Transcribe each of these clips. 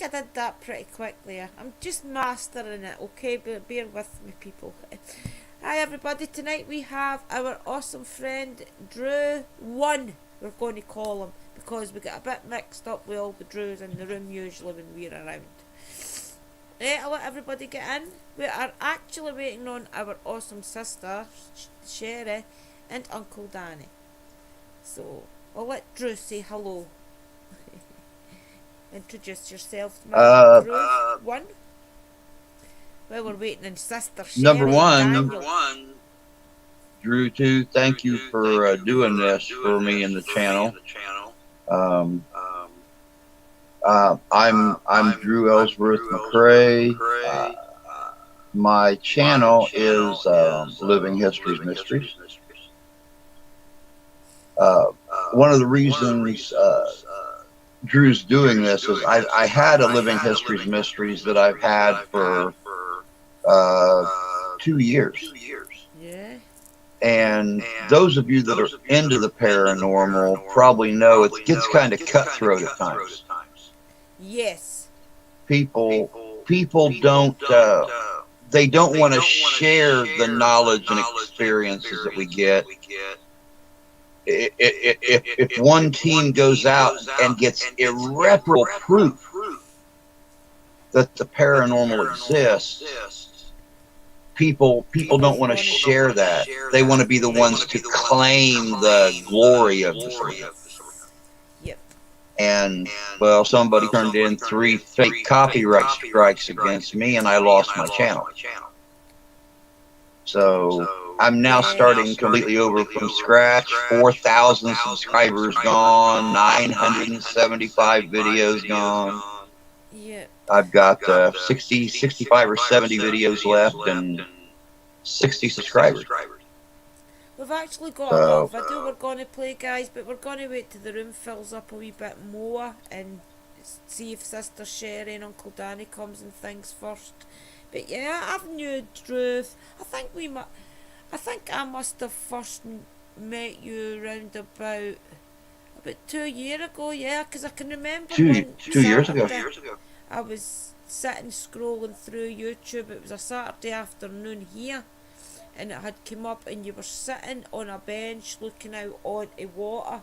did that pretty quickly. I'm just mastering it, okay? But bear with me, people. Hi, everybody. Tonight we have our awesome friend Drew 1. We're going to call him because we get a bit mixed up with all the Drews in the room usually when we're around. I'll let everybody get in. We are actually waiting on our awesome sister, Sherry, and Uncle Danny. So, I'll let Drew say hello. Introduce yourself, Drew 1. Well, we're waiting on sister Sherry. Number one, Drew 2, thank you for doing this for me in the channel. I'm Drew Ellsworth McCrae. My channel is Living Histories Mysteries. One of the reasons Drew's doing this is I had a Living Histories Mysteries that I've had for 2 years. Yeah. And those of you that are into the paranormal probably know it gets kind of cutthroat at times. Yes. People don't they don't want to share the knowledge and experiences that we get. If one team goes out and gets irreparable proof that the paranormal exists, people don't want to share that. They want to be the ones to claim the glory of this. Yep. And well, somebody turned in 3 fake copyright strikes against me, and I lost my channel. So I'm now starting completely over from scratch. 4,000 subscribers gone, 975 videos gone. Yeah. I've got 65 or 70 videos left and 60 subscribers. We've actually got a little video we're going to play, guys, but we're going to wait till the room fills up a wee bit more and see if Sister Sherry and Uncle Danny comes and things first. But yeah, I've knew Drew. I think I must have first met you around about 2 years ago, yeah, because I can remember two years ago. I was sitting scrolling through YouTube. It was a Saturday afternoon here, and it had come up, and you were sitting on a bench looking out onto water.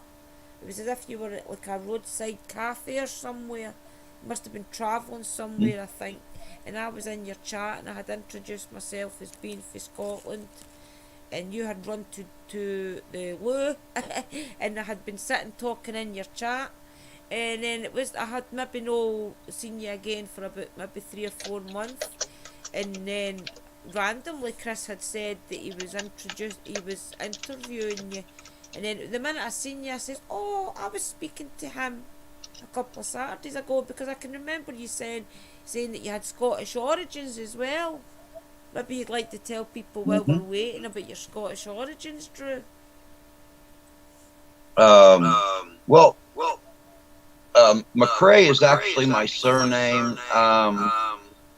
It was as if you were at like a roadside cafe or somewhere. You must have been travelling somewhere, I think. And I was in your chat, and I had introduced myself as being from Scotland, and you had run to the loo, and I had been sitting talking in your chat. And then I had maybe no seen you again for about maybe 3 or 4 months, and then randomly Chris had said that he was interviewing you, and then the minute I seen you I said, oh, I was speaking to him a couple of Saturdays ago, because I can remember you saying that you had Scottish origins as well. Maybe you'd like to tell people while we're waiting about your Scottish origins, Drew. McCrae is actually my surname.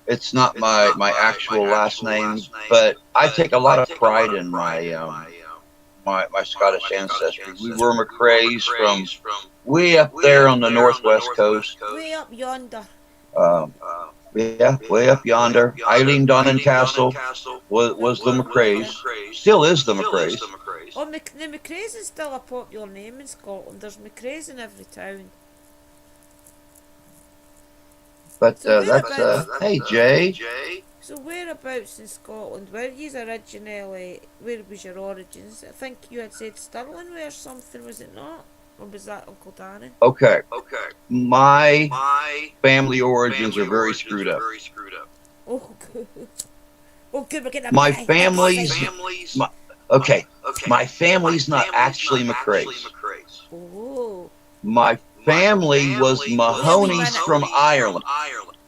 It's not my actual last name, but I take a lot of pride in my my Scottish ancestry. We were McCraes from way up there on the northwest coast. Way up yonder. Yeah, way up yonder. Eileen Donnan Castle was the McCraes. Still is the McCraes. Oh, the McCraes is still a popular name in Scotland. There's McCraes in every town. But So hey, Jay. So whereabouts in Scotland were you originally? Where was your origins? I think you had said Stirling or something, was it not? Or was that Uncle Danny? Okay. My family origins are very screwed up. Oh, good. Oh, good. We're getting My family's my family's not actually McCrae's. Oh. My family was Mahoney's from Ireland.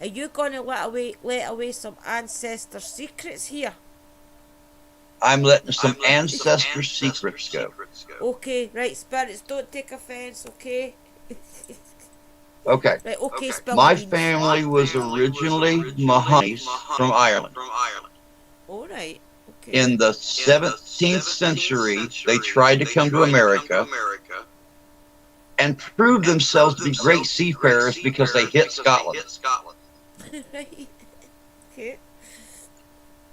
Are you going to let away some ancestor secrets here? I'm letting some ancestor secrets go. Okay, right, spirits, don't take offence, okay? Okay. Right, okay, My family was originally Mahoney's from Ireland. Alright, okay. In the 17th century, they tried to come to America and prove themselves to be great seafarers because they hit Scotland. Right. Okay.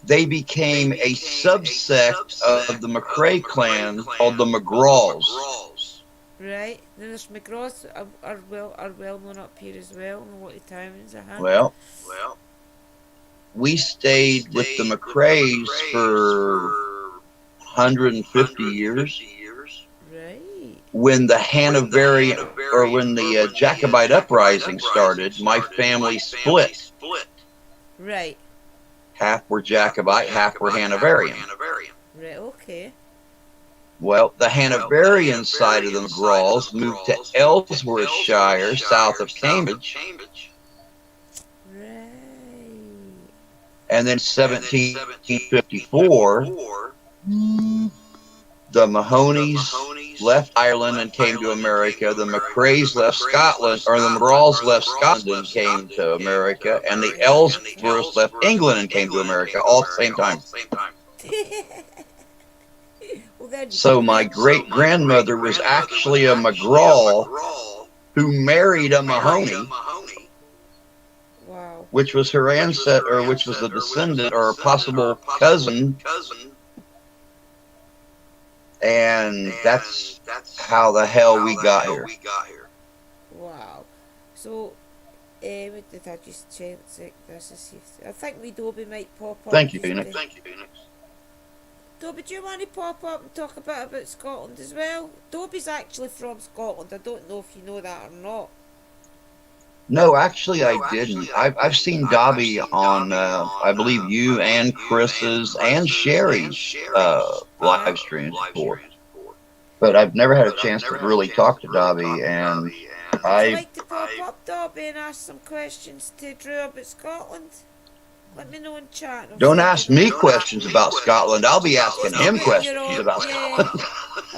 They became a subsect of the McCrae clan called the McGraws. Right. Then there's McGraws are well known up here as well in a lot of towns, Well, we stayed with the McCraes for 150 years. Right. When the Hanoverian, or when the Jacobite uprising started, my family split. Right. Half were Jacobite, half were Hanoverian. Right. Okay. Well, the Hanoverian side of the McGraws moved to Ellsworthshire, south of Cambridge, Right. and then 1754, the Mahonies left Ireland and came to America. The McCraes left Scotland, or the McGraws left Scotland and came to America, and the Ellsworths left England and came to America all at the same time. Well, then, So my great grandmother was actually a McGraw who married a Mahoney, wow. which was her ancestor, or which was a descendant or a possible cousin, and that's how the hell we got here. Wow. So, what did I just check this? I think we Dobie might pop up. Thank you, Phoenix. Dobie, do you want to pop up and talk a bit about Scotland as well? Dobie's actually from Scotland. I don't know if you know that or not. No, actually, I didn't. I've seen Dobby on, I believe, you and Chris's and Sherry's live streams before, but I've never had a chance to really talk to Dobby. And Would you like to pop up, Dobie, and ask some questions to Drew about Scotland? Let me know in chat. Don't ask me questions about Scotland. I'll be asking him questions about Scotland.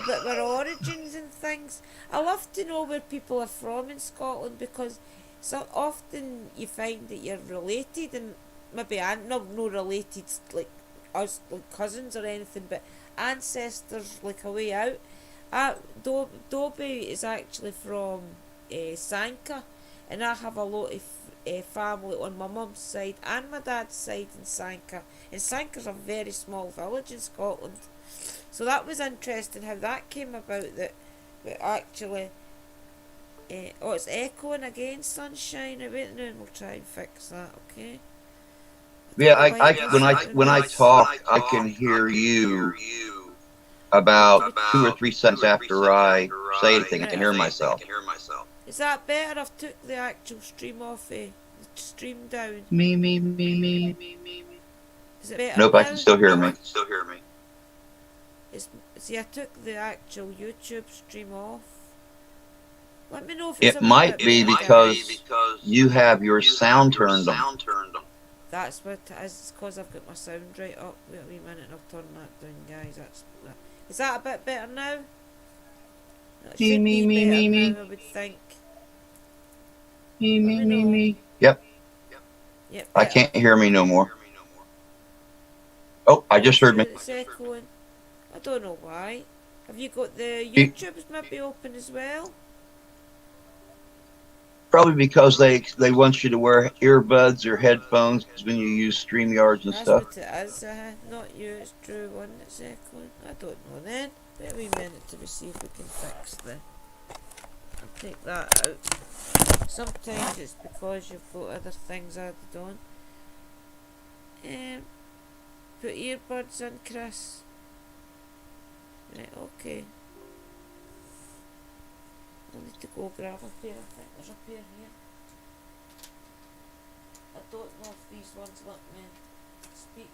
About their origins and things. I love to know where people are from in Scotland, because so often you find that you're related, and maybe not related like us, like cousins or anything, but ancestors like a way out. Dobie is actually from Sanka, and I have a lot of family on my mum's side and my dad's side in Sanka. And Sanka's a very small village in Scotland, so that was interesting how that came about. That actually, it's echoing again, sunshine. Wait, and we'll try and fix that. Okay. Yeah, when I talk, I can hear you about 2 or 3 seconds after I say anything. I can hear myself. Is that better? I've took the actual stream off the stream down. Me. Is it better Nope, now? I can still hear me. See, I took the actual YouTube stream off. Let me know if It might be because you have your sound turned on. That's what it is. It's because I've got my sound right up. Wait a wee minute and I'll turn that down, guys. Is that a bit better now? That should be better now, I would think. Me. Yep. Yep, I can't hear me no more. Oh, I just heard me. It's echoing. I don't know why. Have you got the YouTubes maybe open as well? Probably because they want you to wear earbuds or headphones when you use StreamYards and stuff. That's what it is. Not you, it's Drew one that's echoing. I don't know then. Wait a wee minute to see if we can fix the... I'll take that out. Sometimes it's because you've got other things added on. Put earbuds in, Chris. Right, okay. I need to go grab a pair. I think there's a pair here. I don't know if these ones let me speak.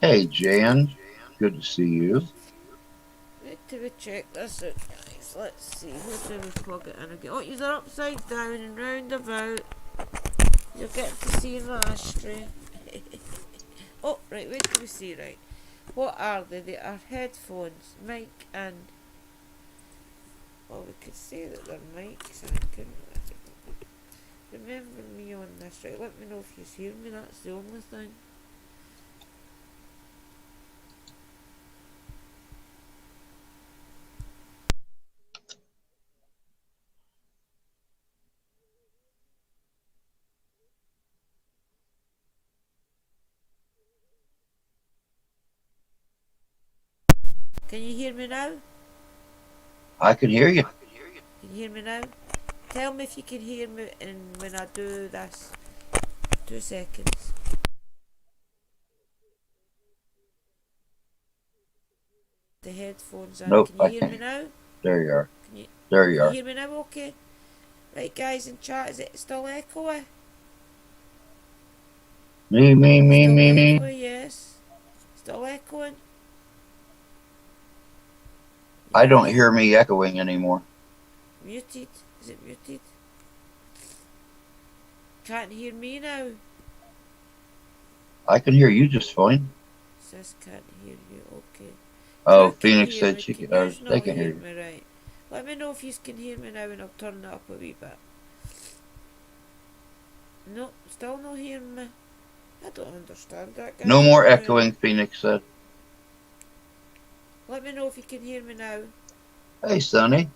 Hey, Jan. Good to see you. Wait till we check this out, guys. Let's see. How do we plug it in again? Oh, you're upside down and round about. You'll get to see the ashtray. Oh, right. Wait till we see, right. What are they? They are headphones, mic, and... Well, we could say that they're mics, and couldn't we? Remember me on this, right? Let me know if you hear me, that's the only thing. Can you hear me now? I can hear you. Can you hear me now? Tell me if you can hear me and when I do this. 2 seconds. The headphones in. Nope, Can you I hear me can't. now? There you are. Can you, There you can you are. hear me now? Okay. Right, guys in chat, is it still echoey? Me, me, me, Still me, me. echoey, yes. Still echoing. I don't Yes. hear me echoing anymore. Muted. Is it muted? Can't hear me now. I can hear you just fine. Sis can't hear you. Okay. Oh, Drew can Phoenix hear said me. she Can could, you they not can hear hear you. me right? Let me know if you can hear me now and I'll turn it up a wee bit. No, still not hearing me. I don't understand that, guys. No more echoing, Phoenix said. Let me know if you can hear me now. Hey, Sonny.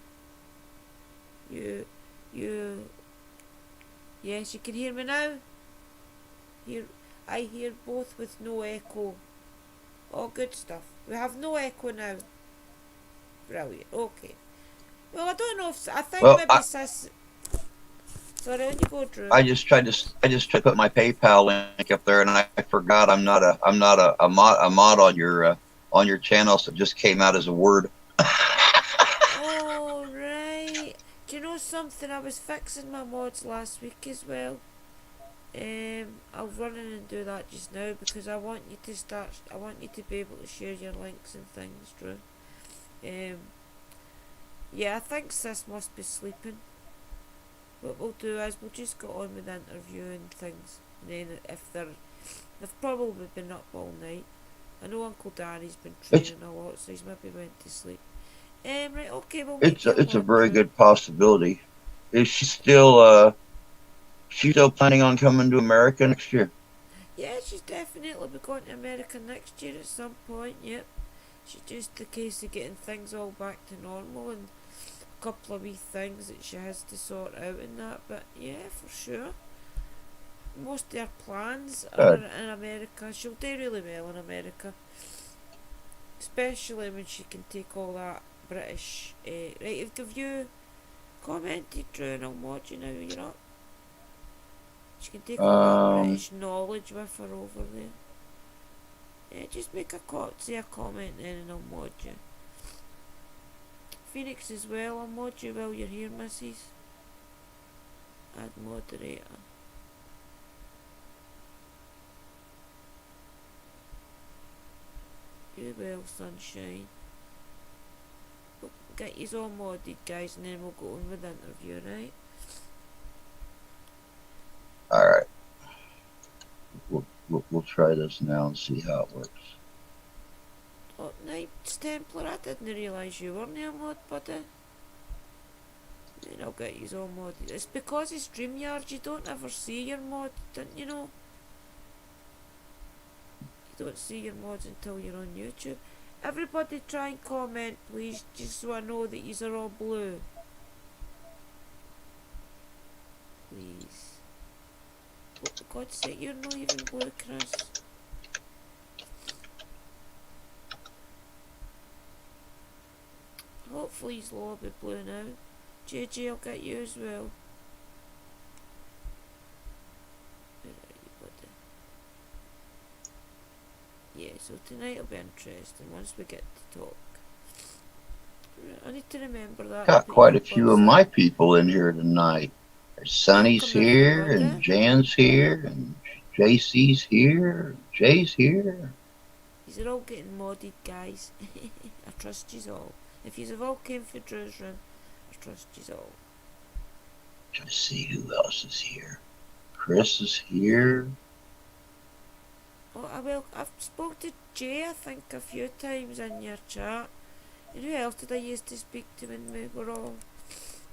You, yes, you can hear me now. I hear both with no echo. All good stuff. We have no echo now. Brilliant. Okay. Well, I don't know if I think Well, maybe sis. Sorry, on you go, Drew. I just tried to put my PayPal link up there, and I forgot I'm not a mod on your channel, so it just came out as a word. Oh, right. Do you know something? I was fixing my mods last week as well. I'll run in and do that just now because I want you to start. I want you to be able to share your links and things, Drew. Yeah, I think sis must be sleeping. What we'll do is we'll just go on with the interview and things. And then if they've probably been up all night. I know Uncle Danny's been training a lot, so he's maybe went to sleep. Right, okay, we'll make you a It's a mod, very Drew. good possibility. Is she still planning on coming to America next year? Yeah, she's definitely be going to America next year at some point, yep. She's just the case of getting things all back to normal and a couple of wee things that she has to sort out and that, but yeah, for sure. Most of her plans are Good. in America. She'll do really well in America. Especially when she can take all that British... right, have you commented, Drew, and I'll watch you now when you're up? She can take all that British knowledge with her over there. Yeah, just make say a comment then and I'll mod you. Phoenix as well, I'll mod you while you're here, missus. Add moderator. You will, sunshine. We'll get you all modded, guys, and then we'll go on with the interview, right? All right. We'll try this now and see how it works. Oh, Knights Templar, I didn't realise you weren't a mod, buddy. Then I'll get you all modded. It's because of StreamYard, you don't ever see your mod, didn't you know? You don't see your mods until you're on YouTube. Everybody try and comment, please, just so I know that yous are all blue. Please. Oh, for God's sake, you're not even blue, Chris. Hopefully he's all be blue now. JJ, I'll get you as well. Where are you, buddy? Yeah, so tonight will be interesting once we get to talk. I need to remember that. Got quite a few of my people in here tonight. Sonny's here, and Jan's here, and JC's here, Jay's here. These are all getting modded, guys. I trust yous all. If yous have all came for Drew's room, I trust yous all. Let's see who else is here. Chris is here. Oh, I've spoke to Jay, I think, a few times in your chat. And who else did I used to speak to when we were all...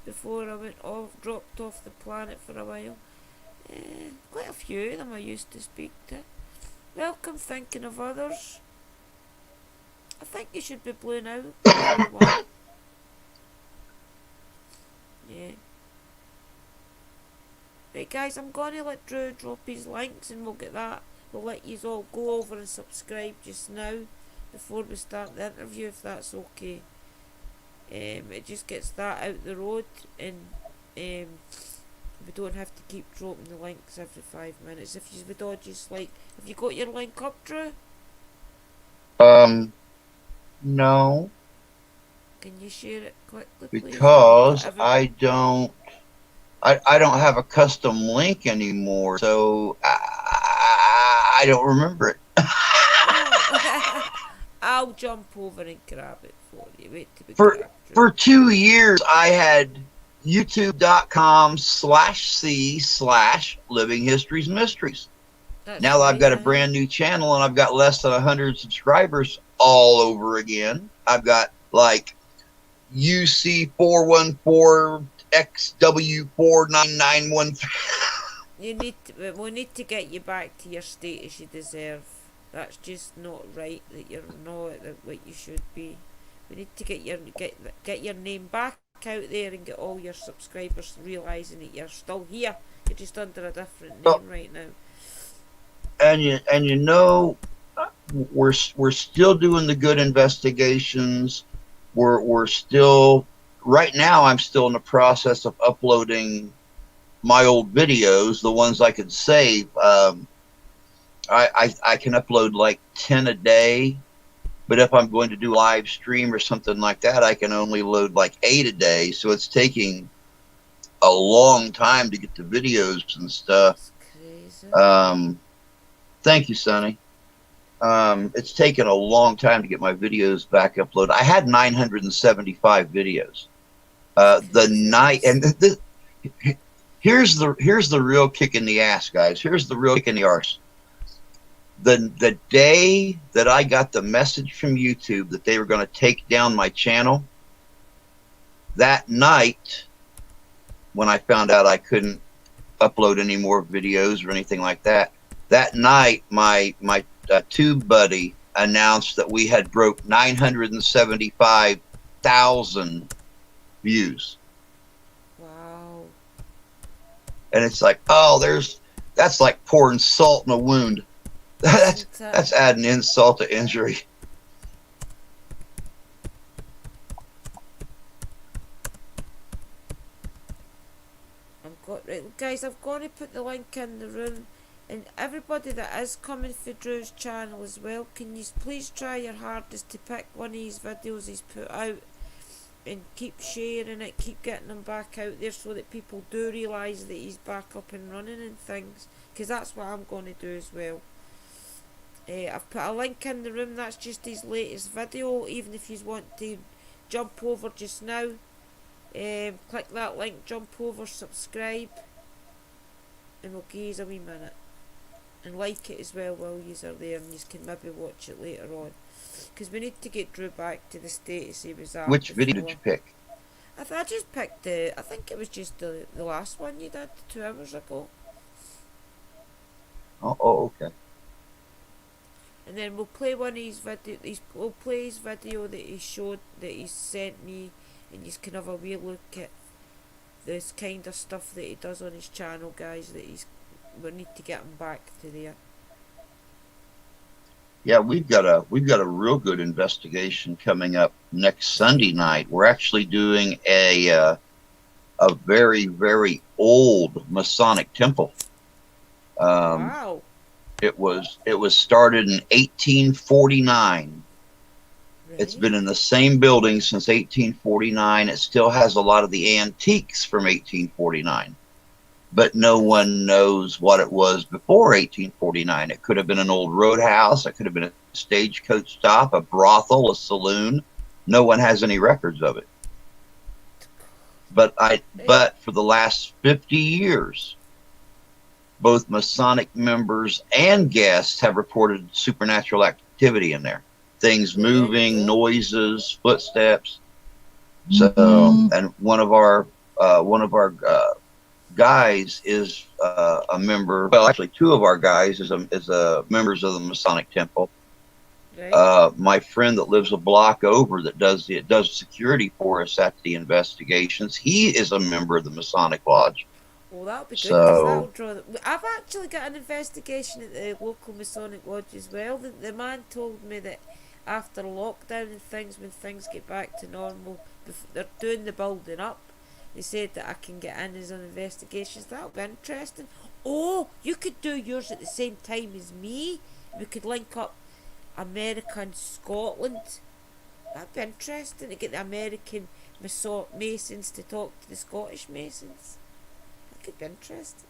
before I went off, dropped off the planet for a while? Quite a few of them I used to speak to. Welcome, thinking of others. I think you should be blue now. Yeah. Right, guys, I'm going to let Drew drop his links and we'll get that. We'll let you all go over and subscribe just now. before we start the interview, if that's okay. It just gets that out the road, and we don't have to keep dropping the links every 5 minutes. If you would all just like, have you got your link up, Drew? No, Can you share it quickly, please? because I don't have a custom link anymore, so I don't remember it. Oh, I'll jump over and grab it for you. Wait to be for grabbed, Drew. for 2 years, I had youtube.com/c/living histories mysteries. That's Now that I've right, got a brand new channel and I've got less than 100 subscribers all over again. I've got like UC414XW49913. We need to get you back to your status you deserve. That's just not right. That you're not what you should be. We need to get your name back out there and get all your subscribers realizing that you're still here. You're just under a different name right now. And you know, we're still doing the good investigations. We're still, right now I'm still in the process of uploading my old videos, the ones I could save. I can upload like 10 a day, but if I'm going to do live stream or something like that, I can only load like 8 a day. So it's taking a long time to get the videos and stuff. That's crazy. Thank you, Sonny. It's taken a long time to get my videos back uploaded. I had 975 videos. The night, and here's the real kick in the ass, guys. Here's the real kick in the arse. The day that I got the message from YouTube that they were going to take down my channel, that night, when I found out I couldn't upload any more videos or anything like that, that night my tube buddy announced that we had broke 975,000 views. Wow. And it's like, oh, that's like pouring salt in a wound. That's adding insult to injury. Right, guys, I've got to put the link in the room, and everybody that is coming for Drew's channel as well, can you please try your hardest to pick one of his videos he's put out and keep sharing it, keep getting them back out there so that people do realise that he's back up and running and things, because that's what I'm going to do as well. I've put a link in the room. That's just his latest video. Even if you want to jump over just now, click that link, jump over, subscribe, and we'll give you a wee minute, and like it as well while you are there, and you can maybe watch it later on, because we need to get Drew back to the status he was at. Which video did you pick? I just picked I think it was just the last one you did 2 hours ago. Oh, okay. And then we'll play one of his we'll play his video that he showed, that he sent me, and you can have a wee look at this kind of stuff that he does on his channel, guys. We need to get him back to there. Yeah, we've got a real good investigation coming up next Sunday night. We're actually doing a very, very old Masonic temple. Wow. It was started in 1849. Right. It's been in the same building since 1849. It still has a lot of the antiques from 1849, but no one knows what it was before 1849. It could have been an old roadhouse. It could have been a stagecoach stop, a brothel, a saloon. No one has any records of it. But for the last 50 years, both Masonic members and guests have reported supernatural activity in there. Things moving, noises, footsteps. So, and one of our guys is a member. Well, actually, 2 of our guys is members of the Masonic Temple. Right. My friend that lives a block over that does security for us at the investigations, he is a member of the Masonic Lodge. Well, that'll be good, because that'll draw I've actually got an investigation at the local Masonic Lodge as well. The man told me that after lockdown and things, when things get back to normal, they're doing the building up. They said that I can get in as an investigations. That'll be interesting. Oh, you could do yours at the same time as me. We could link up America and Scotland. That'd be interesting to get the American Masons to talk to the Scottish Masons. That could be interesting.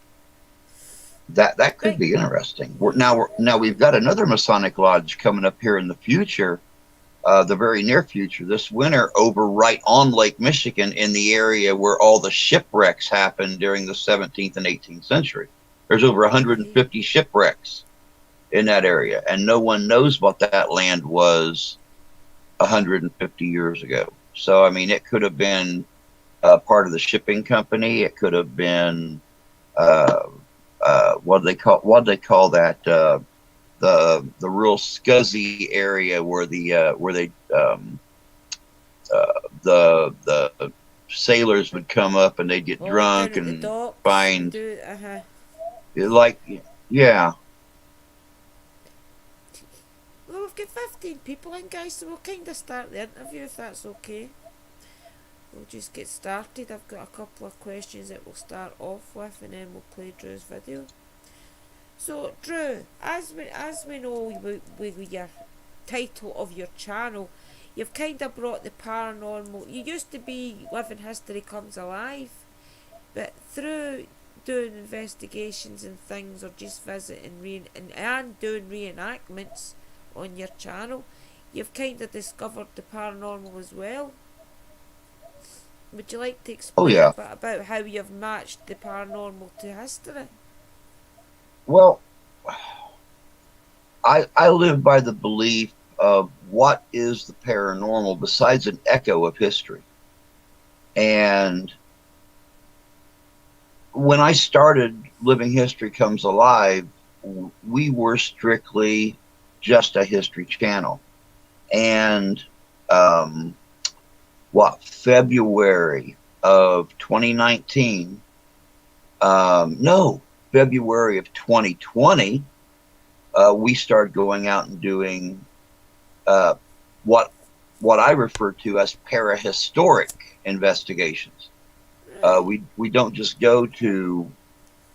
That could be interesting. Now we've got another Masonic lodge coming up here in the future, the very near future, this winter, over right on Lake Michigan, in the area where all the shipwrecks happened during the 17th and 18th century. There's over 150 shipwrecks in that area, and no one knows what that land was 150 years ago. So, I mean, it could have been part of the shipping company. It could have been what they call that, the real scuzzy area where the sailors would come up and they'd get drunk and find yeah. Well, we've got 15 people in, guys, so we'll kind of start the interview if that's okay. We'll just get started. I've got a couple of questions that we'll start off with, and then we'll play Drew's video. So, Drew, as we know with your title of your channel, you've kind of brought the paranormal. You used to be Living History Comes Alive, but through doing investigations and things, or just visiting and doing reenactments on your channel, you've kind of discovered the paranormal as well. Would you like to explain a bit about how you've matched the paranormal to history? Well, I live by the belief of what is the paranormal besides an echo of history. And when I started Living History Comes Alive, we were strictly just a history channel. And February of 2019, February of 2020, we started going out and doing what I refer to as parahistoric investigations. We don't just go to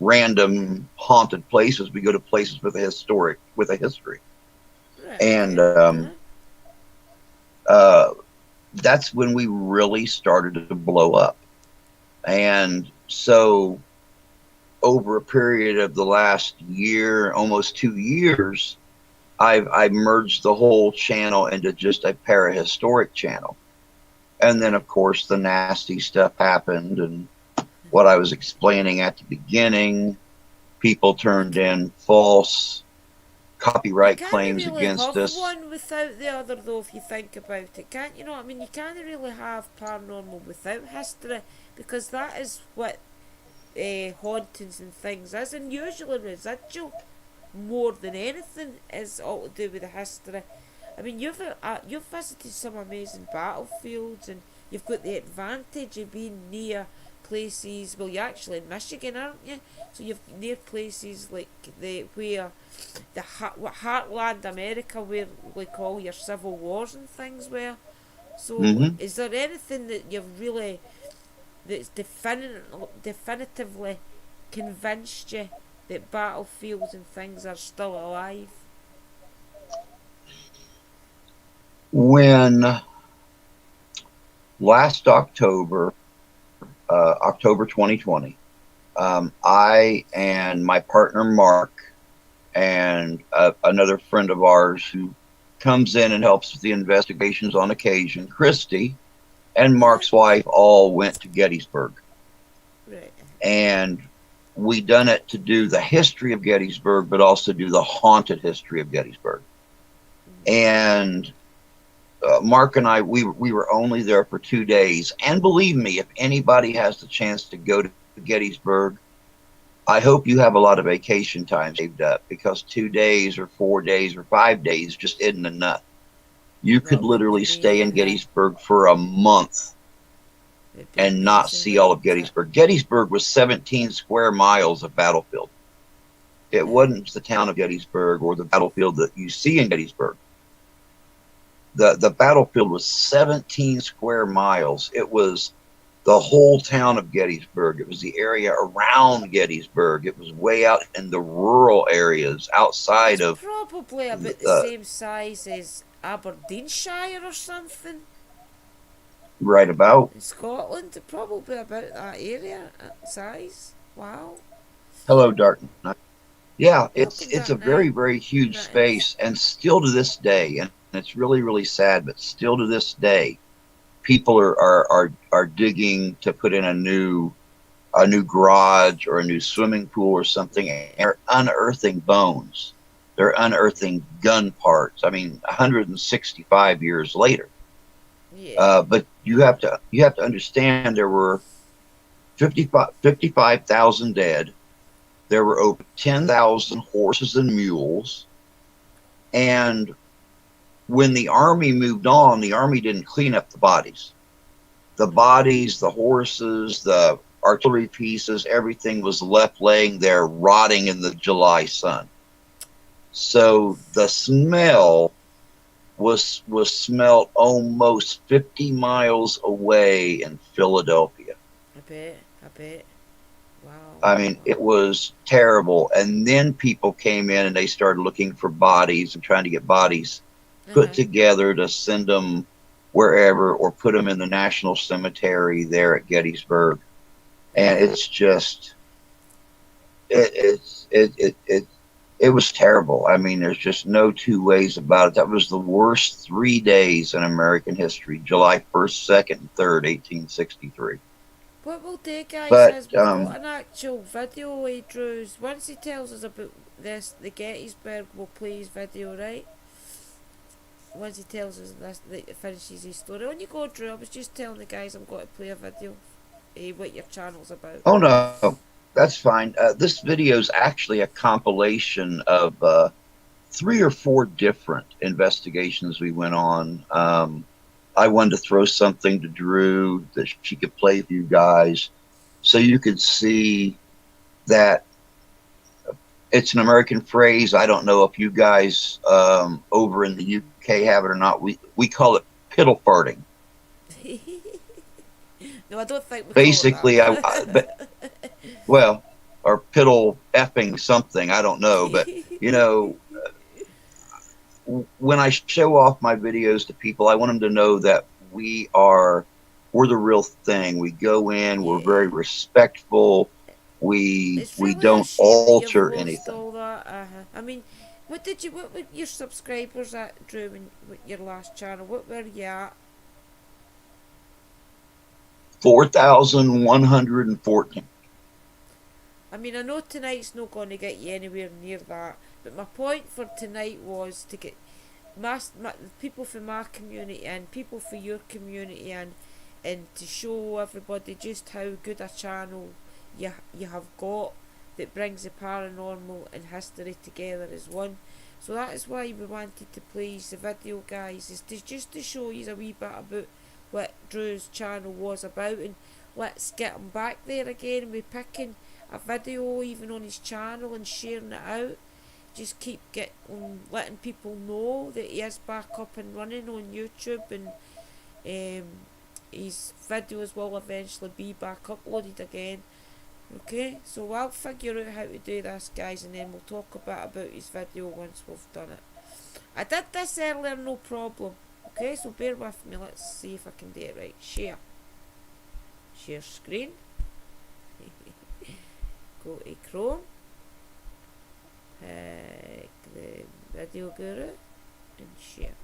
random haunted places. We go to places with a history. And that's when we really started to blow up. And so over a period of the last year, almost 2 years, I've merged the whole channel into just a parahistoric channel. And then, of course, the nasty stuff happened, and what I was explaining at the beginning, people turned in false copyright claims against us. You can't really have one without the other, though, if you think about it. Can't you know what I mean? You can't really have paranormal without history, because that is what hauntings and things is, and usually residual more than anything is all to do with the history. I mean, you've visited some amazing battlefields, and you've got the advantage of being near places. Well, you're actually in Michigan, aren't you? So you've near places like Heartland America, where like all your civil wars and things were. So is there anything that you've really that's definitively convinced you that battlefields and things are still alive? When last October 2020, I and my partner Mark and another friend of ours who comes in and helps with the investigations on occasion, Christy, and Mark's wife all went to Gettysburg. Right. And we done it to do the history of Gettysburg, but also do the haunted history of Gettysburg. And Mark and I, we were only there for 2 days. And believe me, if anybody has the chance to go to Gettysburg, I hope you have a lot of vacation time saved up, because 2 days or 4 days or 5 days just isn't enough. You could literally stay in Gettysburg for a month and not see all of Gettysburg. Gettysburg was 17 square miles of battlefield. It wasn't the town of Gettysburg or the battlefield that you see in Gettysburg. the battlefield was 17 square miles. It was the whole town of Gettysburg. It was the area around Gettysburg. It was way out in the rural areas outside It's of probably about the uh, same size as Aberdeenshire or something right about. in Scotland. Probably about that area size. Wow. Hello, Darkness. Yeah, Welcome, it's a Dark Knight. very, very huge Greetings. space, and still to this day, and it's really, really sad, but still to this day, people are digging to put in a new garage or a new swimming pool or something, and Yeah. they're unearthing bones. They're unearthing gun parts. I mean, 165 years later. Yeah. But you have to understand there were 55,000 dead. There were over 10,000 horses and mules. And when the army moved on, the army didn't clean up the bodies. The bodies, the horses, the artillery pieces, everything was left laying there rotting in the July sun. So the smell was smelled almost 50 miles away in Philadelphia. I bet. I bet. Wow. I mean, Wow. it was terrible. And then people came in and they started looking for bodies and trying to get bodies put together to send them wherever or put them in the National Cemetery there at Gettysburg. And it's just, it, it's, it was terrible. I mean, there's just no two ways about it. That was the worst 3 days in American history, July 1st, 2nd, and 3rd, 1863. What we'll do, guys, But is we've got an actual video he drews. Once he tells us about this, the Gettysburg, we'll play his video, right? Once he tells us this, that finishes his story. On you go, Drew. I was just telling the guys I'm going to play a video. What your channel's about. oh no, that's fine. This video is actually a compilation of 3 or 4 different investigations we went on. I wanted to throw something to Drew that she could play for you guys so you could see that it's an American phrase. I don't know if you guys over in the UK have it or not. We call it piddle farting. No, I don't think we Basically, call it that. well, or piddle effing something. I don't know, but you know, when I show off my videos to people, I want them to know that we're the real thing. We go in, we're very respectful. We It's really don't a shame that you've alter lost anything. all that. I mean, what were your subscribers at, Drew, with your last channel? What were you at? 4,114. I mean, I know tonight's not going to get you anywhere near that, but my point for tonight was to get people from my community and people for your community and to show everybody just how good a channel you have got that brings the paranormal and history together as one. So that is why we wanted to play the video, guys, is just to show you a wee bit about what Drew's channel was about, and let's get him back there again. We're picking a video even on his channel and sharing it out. Just keep letting people know that he is back up and running on YouTube, and his videos will eventually be back uploaded again. Okay, so I'll figure out how to do this, guys, and then we'll talk a bit about his video once we've done it. I did this earlier, no problem. Okay, so bear with me. Let's see if I can do it right. Share screen. Go to Chrome. Pick the video guru and share.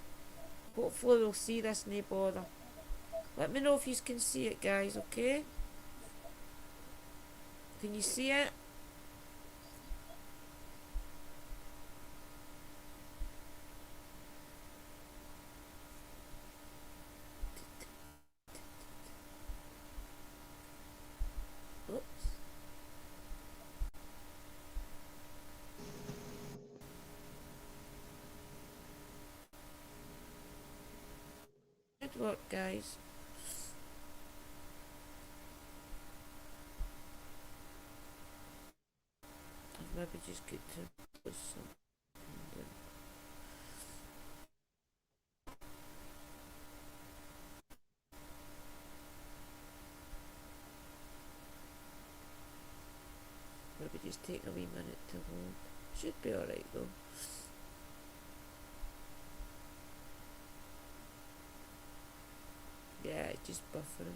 Hopefully we'll see this, no bother. Let me know if you can see it, guys, okay? Can you see it? Oops. Good work, guys. I've maybe just get to put something. just taking a wee minute to load. Should be alright though. Yeah, it's just buffering.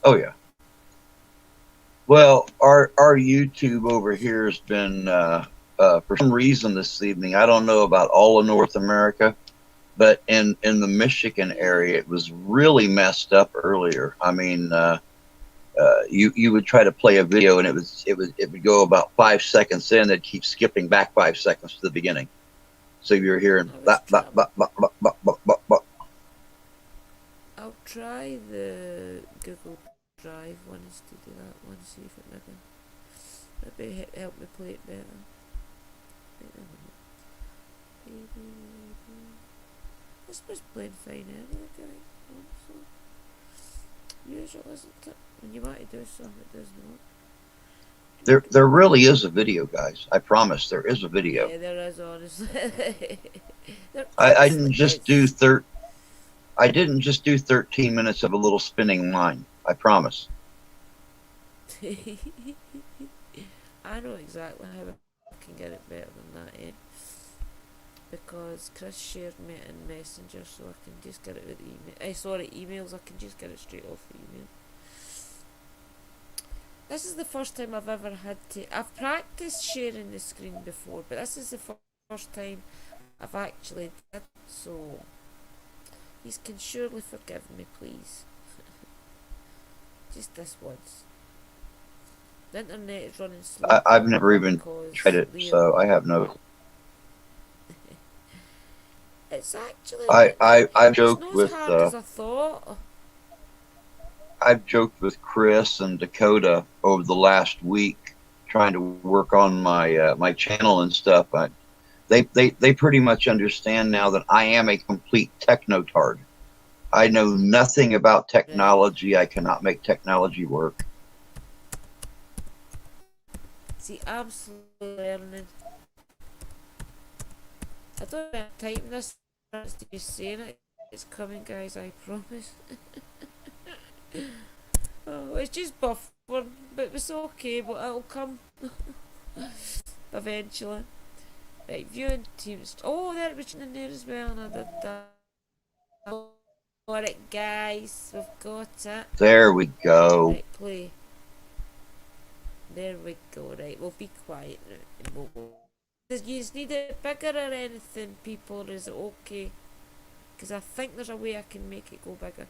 Oh yeah. Well, our YouTube over here has been for some reason this evening. I don't know about all of North America, but in the Michigan area, it was really messed up earlier. I mean, you would try to play a video and it would go about 5 seconds in. It'd keep skipping back 5 seconds to the beginning. So you're hearing I'll try the Google Drive ones to do that one, see if it maybe help me play it better. This was playing fine earlier, guys. Usual, isn't it? When you want to do something, it does not. There really is a video, guys. I promise there is a video. Yeah, there is, honestly. I didn't just do I didn't just do 13 minutes of a little spinning line. I promise. I know exactly how I can get it better than that, because Chris shared me in Messenger, so I can just get it with email. Emails. I can just get it straight off the email. This is the first time I've ever had to. I've practiced sharing the screen before, but this is the first time I've actually did. So, you can surely forgive me, please. Just this once. The internet is running slow. I've never even tried it, so I have no. It's actually. I joked it's not with. As hard as I thought. I've joked with Chris and Dakota over the last week, trying to work on my my channel and stuff. They pretty much understand now that I am a complete technotard. I know nothing about technology. I cannot make technology work. See, I'm slowly learning. I don't know if I'm typing this. To be saying it. It's coming, guys. I promise. Oh, it's just buffering, but it's okay. But it'll come eventually. Right, viewing teams. Oh, that was in there as well, and I did that. Got it, guys. We've got it. There we go. Right, play. There we go. Right, we'll be quiet now. Does you need it bigger or anything, people, or is it okay? Because I think there's a way I can make it go bigger.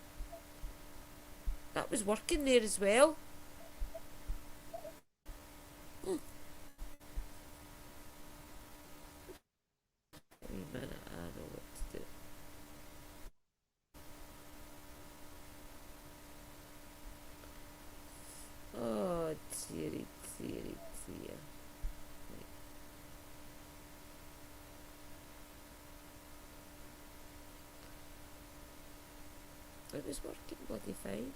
That was working there as well. Wait a minute, I know what to do. Oh, dearie, dearie, dear. It was working bloody fine.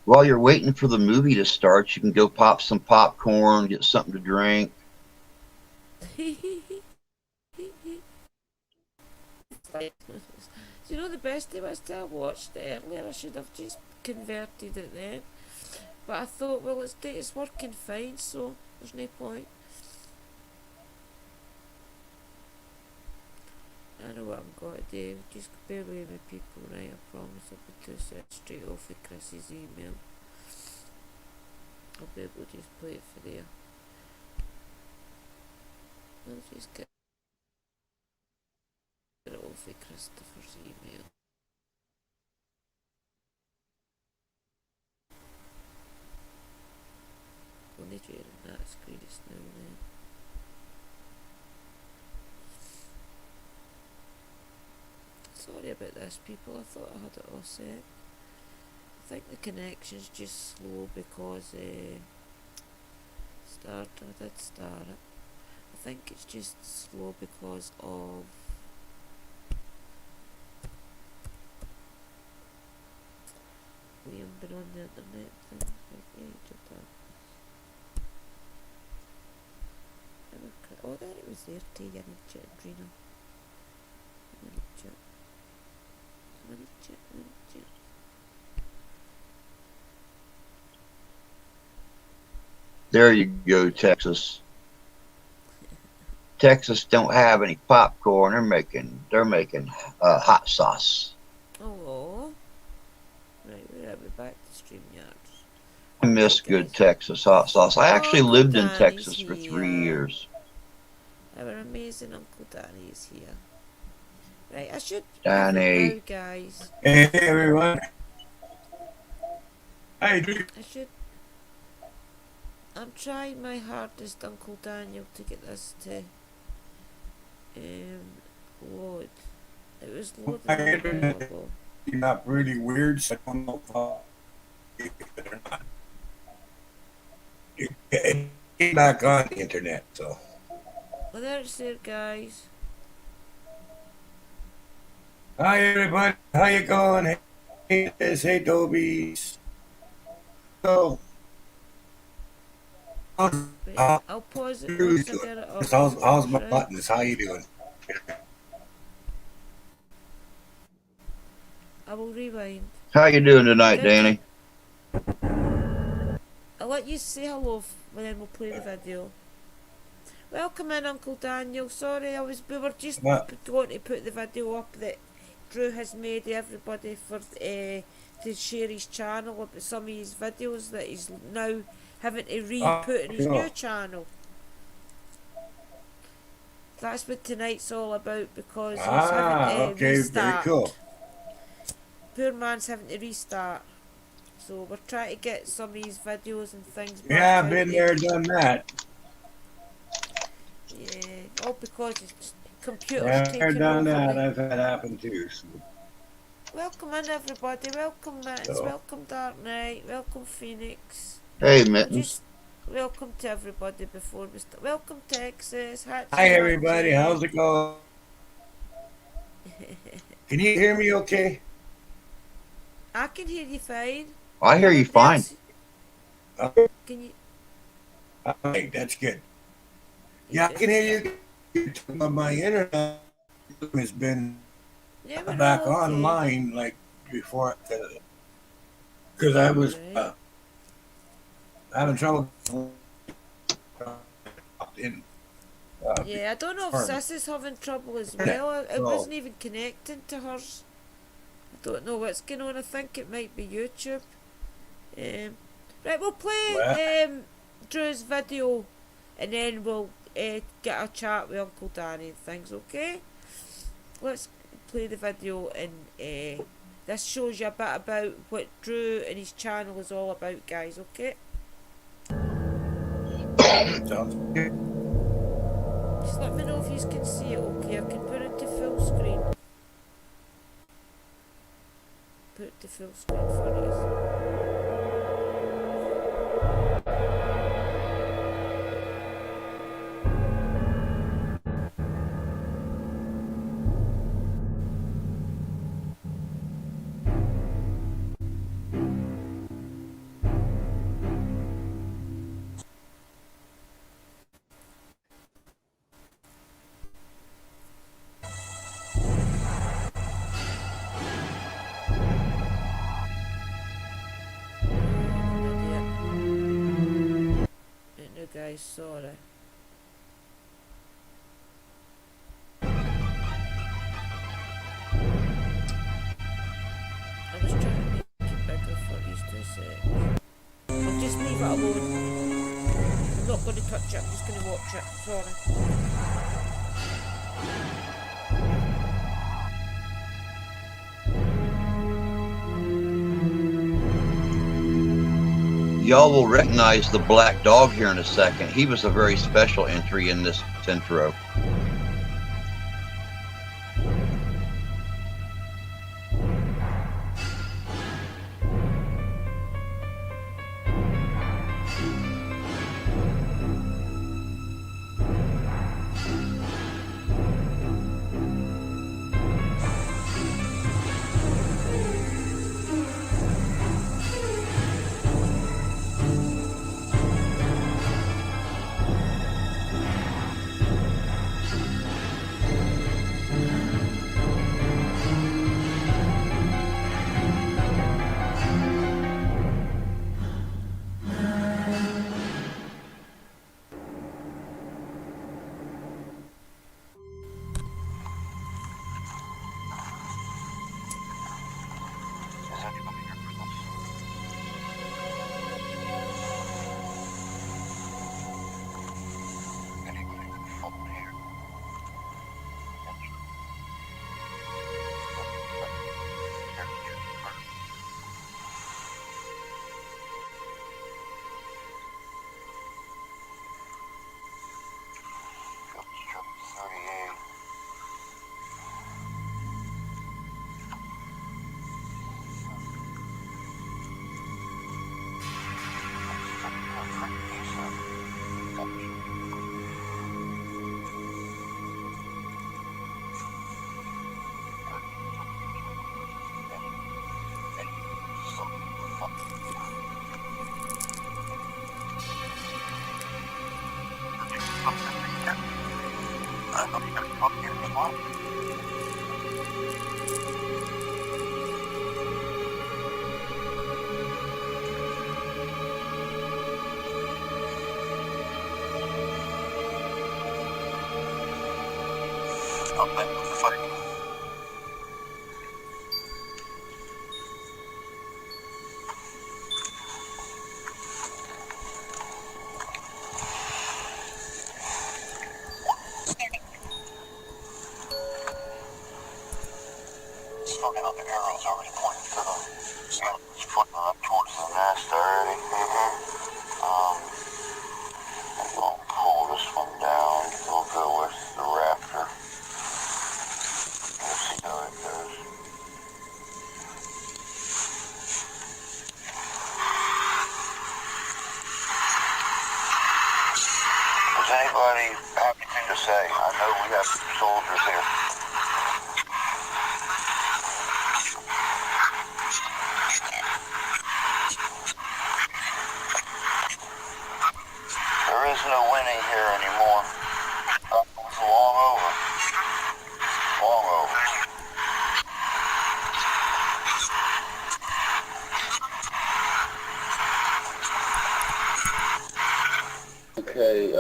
While you're waiting for the movie to start, you can go pop some popcorn, get something to drink. Do you know the best thing was to have watched it earlier? I should have just converted it then. But I thought, well, it's working fine, so there's no point. I know what I'm going to do. Just bear with me, people, right? I promise I'll be to set straight off with Chris's email. I'll be able to just play it for there. I'll just get it off with Christopher's email. Only during that screen is now then. Sorry about this, people. I thought I had it all set. I think the connection's just slow because I did start it. I think it's just slow because of Liam been on the internet thing for age of that. Oh, there it was there too, you need to Adrena. There you go, Texas. Texas don't have any popcorn. They're making hot sauce. Oh. Right, where are we? Back to StreamYard. I miss Right, good guys. Texas hot sauce. I actually Uncle lived in Danny's Texas for 3 here. years. Our amazing Uncle Danny is here. Right, I should Danny. now, guys. Hey everyone. Hi, Drew. I'm trying my hardest, Uncle Daniel, to get this to load. It was loading My a while internet ago. is not really weird, so I don't know if I'll get it or not. It came back on the internet, so. Well, there it's there, guys. Hi everybody, how you going? Hey, hey Tobies. So, Wait, I'll pause it once I get it up. how's my Right. buttons? How you doing? I will rewind. How you doing tonight, Did Danny? I'll let you say hello and then we'll play the video. Welcome in, Uncle Daniel. Sorry, we were just going to put the video up that Drew has made everybody for to share his channel about some of his videos that he's now having to re-put in his new channel. That's what tonight's all about because he's having to restart. Very cool. Poor man's having to restart. So we're trying to get some of his videos and things back. Yeah, I've been there, done that. Yeah, all because his computer's Yeah, taking done over. that. I've had that happen too. So. Welcome in, everybody. Welcome, Mittens. Welcome, Dark Knight. Welcome, Phoenix. Hey, Mittens. Welcome to everybody before we start. Welcome, Texas. Hi, everybody. How's it going? Can you hear me okay? I can hear you fine. I hear you fine. Okay. Can you? All right, that's good. Yeah, I can hear you. My internet has been back online like before because I was having trouble. Yeah, I don't know if Sis is having trouble as well. It wasn't even connecting to hers. I don't know what's going on. I think it might be YouTube. Right, we'll play Drew's video and then we'll get a chat with Uncle Danny and things, okay? Let's play the video and this shows you a bit about what Drew and his channel is all about, guys, okay? Sounds good. Just let me know if you can see it, okay? I can put it to full screen. Put it to full screen for us. Guys, sorry. I was trying to make it bigger for these 2 seconds. I'll just leave it alone. I'm not going to touch it, I'm just going to watch it. Sorry. Y'all will recognize the black dog here in a second. He was a very special entry in this intro. Anybody have anything to say? I know we have soldiers here. There is no winning here anymore. It's long over. Long over. Okay,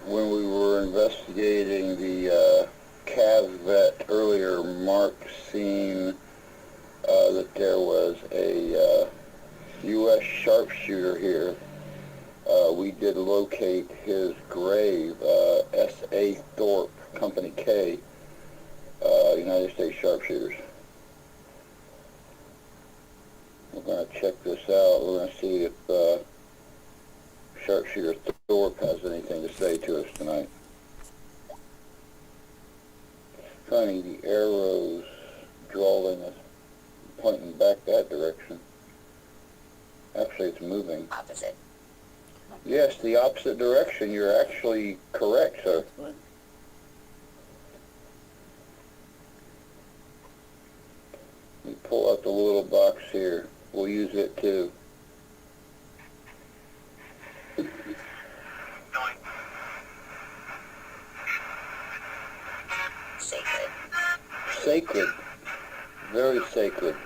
when we were investigating the Cav vet earlier, Mark seen that there was a U.S. sharpshooter here. We did locate his grave, S.A. Thorpe, Company K, United States Sharpshooters. We're going to check this out. We're going to see if Sharpshooter Thorpe has anything to say to us tonight. Funny, the arrows drawing us, pointing back that direction. Actually, it's moving. Opposite. Yes, the opposite direction. You're actually correct, sir. What? We pull out the little box here. We'll use it too. Sacred. Sacred. Very sacred.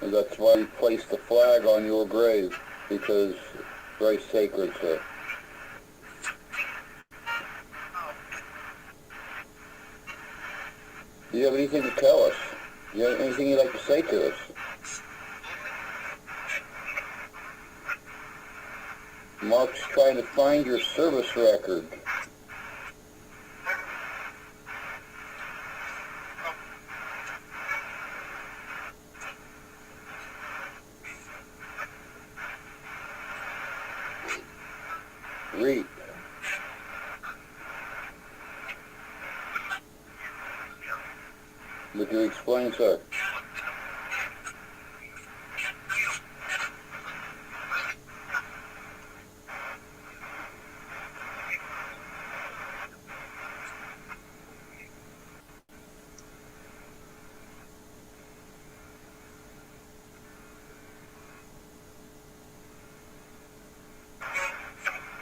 And that's why we placed the flag on your grave, because it's very sacred, sir. Do you have anything to tell us? Do you have anything you'd like to say to us? Mark's trying to find your service record. Reap. Would you explain, sir?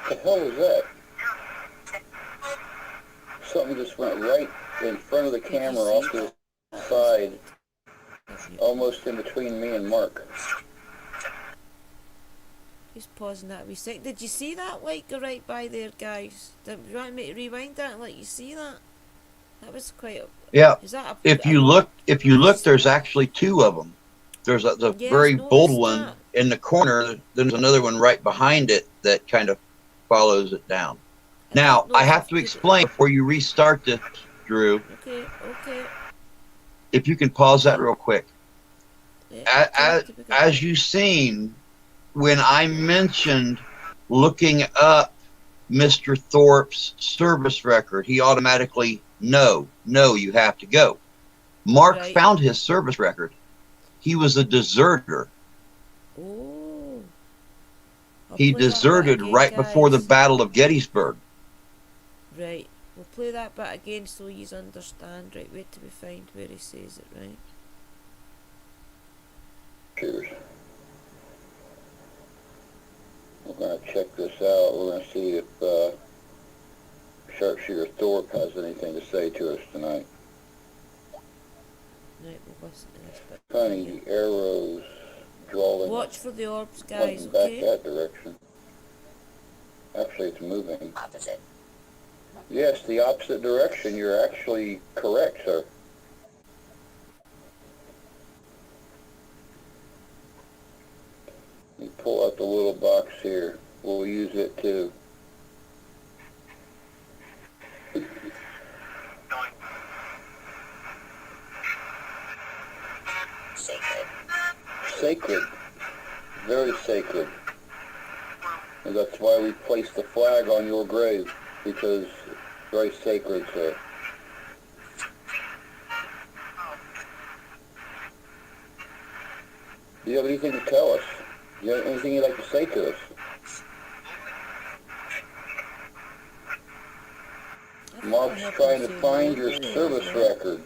What the hell was that? Something just went right in front of the camera off to the side, almost in between me and Mark. Just pausing that a wee sec. Did you see that light go right by there, guys? Do you want me to rewind that and let you see that? That was quite a... Yeah. Is that If you look, there's actually two of them. There's the Yes, very bold noticed one that. in the corner. There's another one right behind it that kind of follows it down. Now, I have to explain before you restart this, Drew. Okay, okay. If you can pause that real quick. Yeah, As you've seen, when I mentioned looking up Mr. Thorpe's service record, he automatically, no, you have to go. Mark Right. found his service record. He was a deserter. Oh. I'll He play that deserted bit again, right before the guys. Battle of Gettysburg. Right. We'll play that bit again so you understand. Right, wait till we find where he says it, right? Cheers. We're going to check this out. We're going to see if Sharpshooter Thorpe has anything to say to us tonight. Right, we'll listen to this bit. Funny, the arrows drawing. Watch for the orbs, guys, Pointing back okay? that direction. Actually, it's moving. Opposite. Yes, the opposite direction. You're actually correct, sir. You pull out the little box here. We'll use it too. Sacred. Sacred. Very sacred. And that's why we placed the flag on your grave, because it's very sacred, sir. Do you have anything to tell us? Do you have anything you'd like to say to us? Mark's trying to find your service record.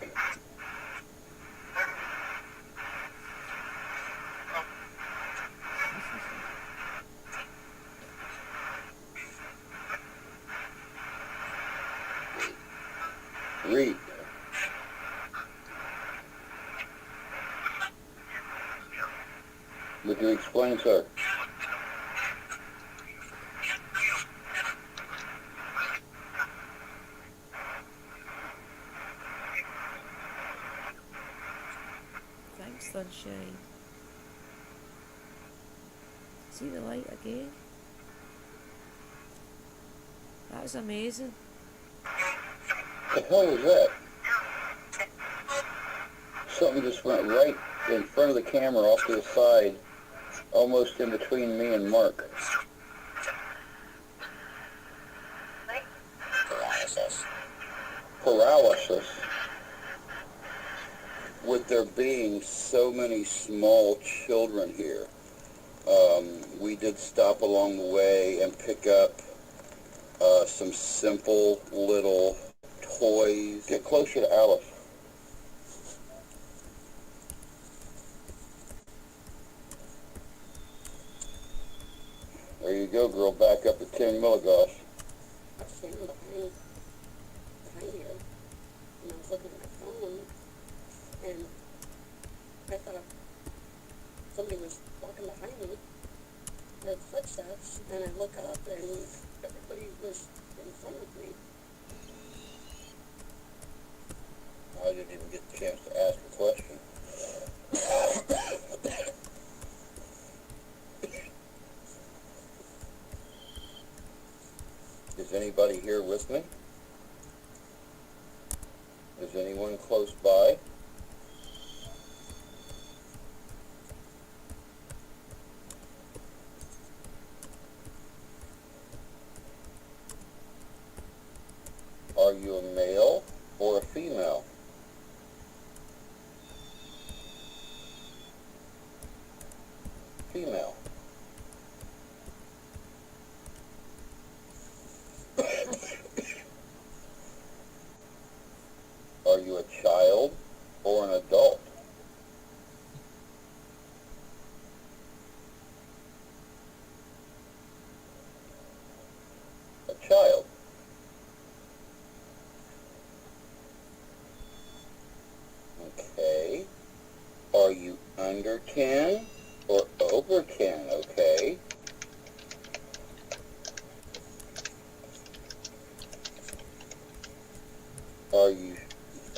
Reap. Would you explain, sir? Thanks, sunshine. See the light again? That was amazing. What the hell was that? Something just went right in front of the camera off to the side, almost in between me and Mark. Paralysis. Paralysis. With there being so many small children here, we did stop along the way and pick up some simple little toys. Get closer to Alice. There you go, girl. Back up to 10 milligauss. I was standing behind her, and I was looking at my phone, and I thought somebody was walking behind me. I heard footsteps, and I look up, and everybody was in front of me. I didn't even get the chance to ask a question. Is anybody here with me? Is anyone close by? Are you a male or a female? Female. Are you a child or an adult? A child. Okay. Are you under 10 or over 10? Okay.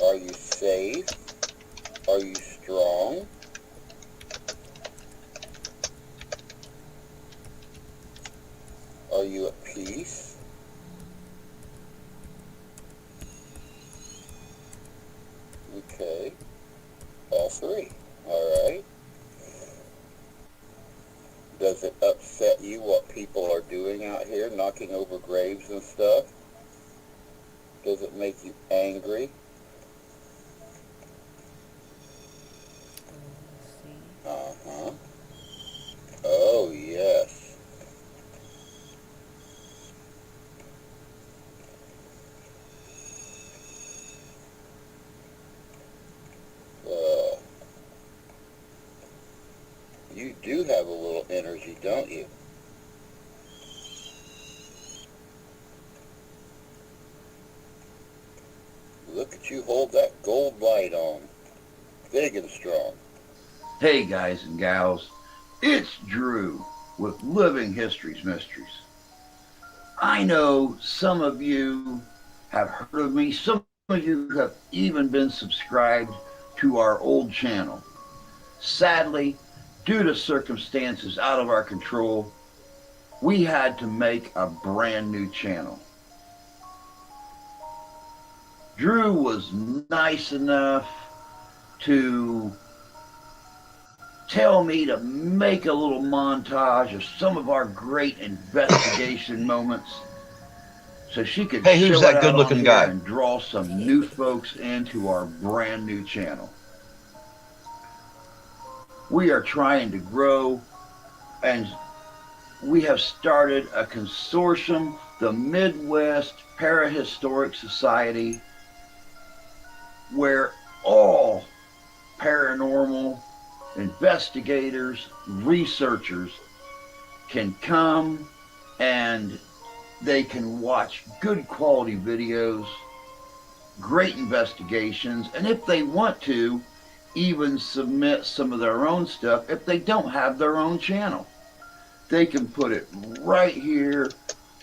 Are you safe? Are you strong? Are you at peace? Okay. All three. All right. Does it upset you what people are doing out here, knocking over graves and stuff? Does it make you angry? Uh-huh. Oh, yes. You do have a little energy, don't you? Look at you hold that gold light on. Big and strong. Hey guys and gals, it's Drew with Living History's Mysteries. I know some of you have heard of me, some of you have even been subscribed to our old channel. Sadly, due to circumstances out of our control, we had to make a brand new channel. Drew was nice enough to tell me to make a little montage of some of our great investigation moments so she could Hey, who's show that it out on good-looking here guy? and draw some new folks into our brand new channel. We are trying to grow, and we have started a consortium, the Midwest Parahistoric Society, where all paranormal investigators, researchers can come and they can watch good quality videos, great investigations, and if they want to, even submit some of their own stuff if they don't have their own channel. They can put it right here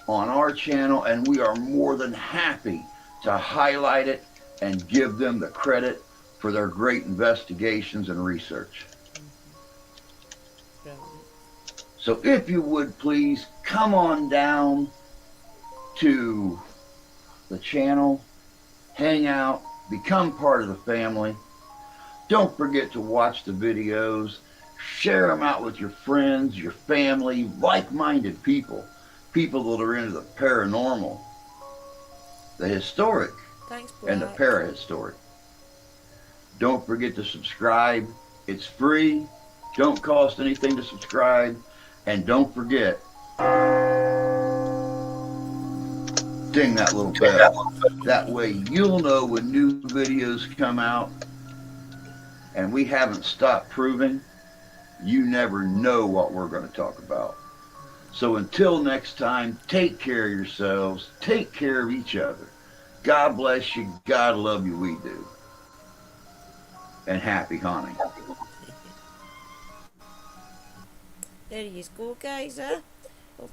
on our channel, and we are more than happy to highlight it and give them the credit for their great investigations and research. So if you would please come on down to the channel, hang out, become part of the family. Don't forget to watch the videos, share them out with your friends, your family, like-minded people, people that are into the paranormal, the historic, Thanks, and the Black. parahistoric. Don't forget to subscribe. It's free. Don't cost anything to subscribe. And don't forget, ding that little bell. That way you'll know when new videos come out. And we haven't stopped proving. You never know what we're going to talk about. So until next time, take care of yourselves. Take care of each other. God bless you. God love you. We do. And happy hunting. There you go, guys. I'll